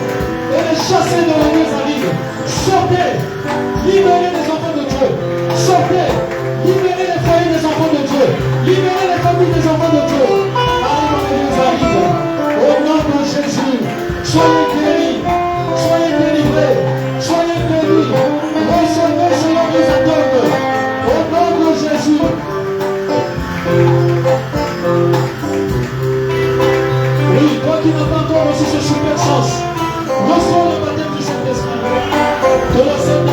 et les chasser dans les deux arrives. Sortez, libérez les enfants de Dieu. Sortez, libérez les foyers des enfants de Dieu. Libérez les familles des enfants de Dieu. Allez dans les deux arrives. Au nom de Jésus, soyez guéris, soyez délivrés, soyez bénis. Recevez selon les attentes. Au nom de Jésus. Oui, toi qui n'as pas encore reçu ce super sens, reçois le baptême du Saint-Esprit. Que le Seigneur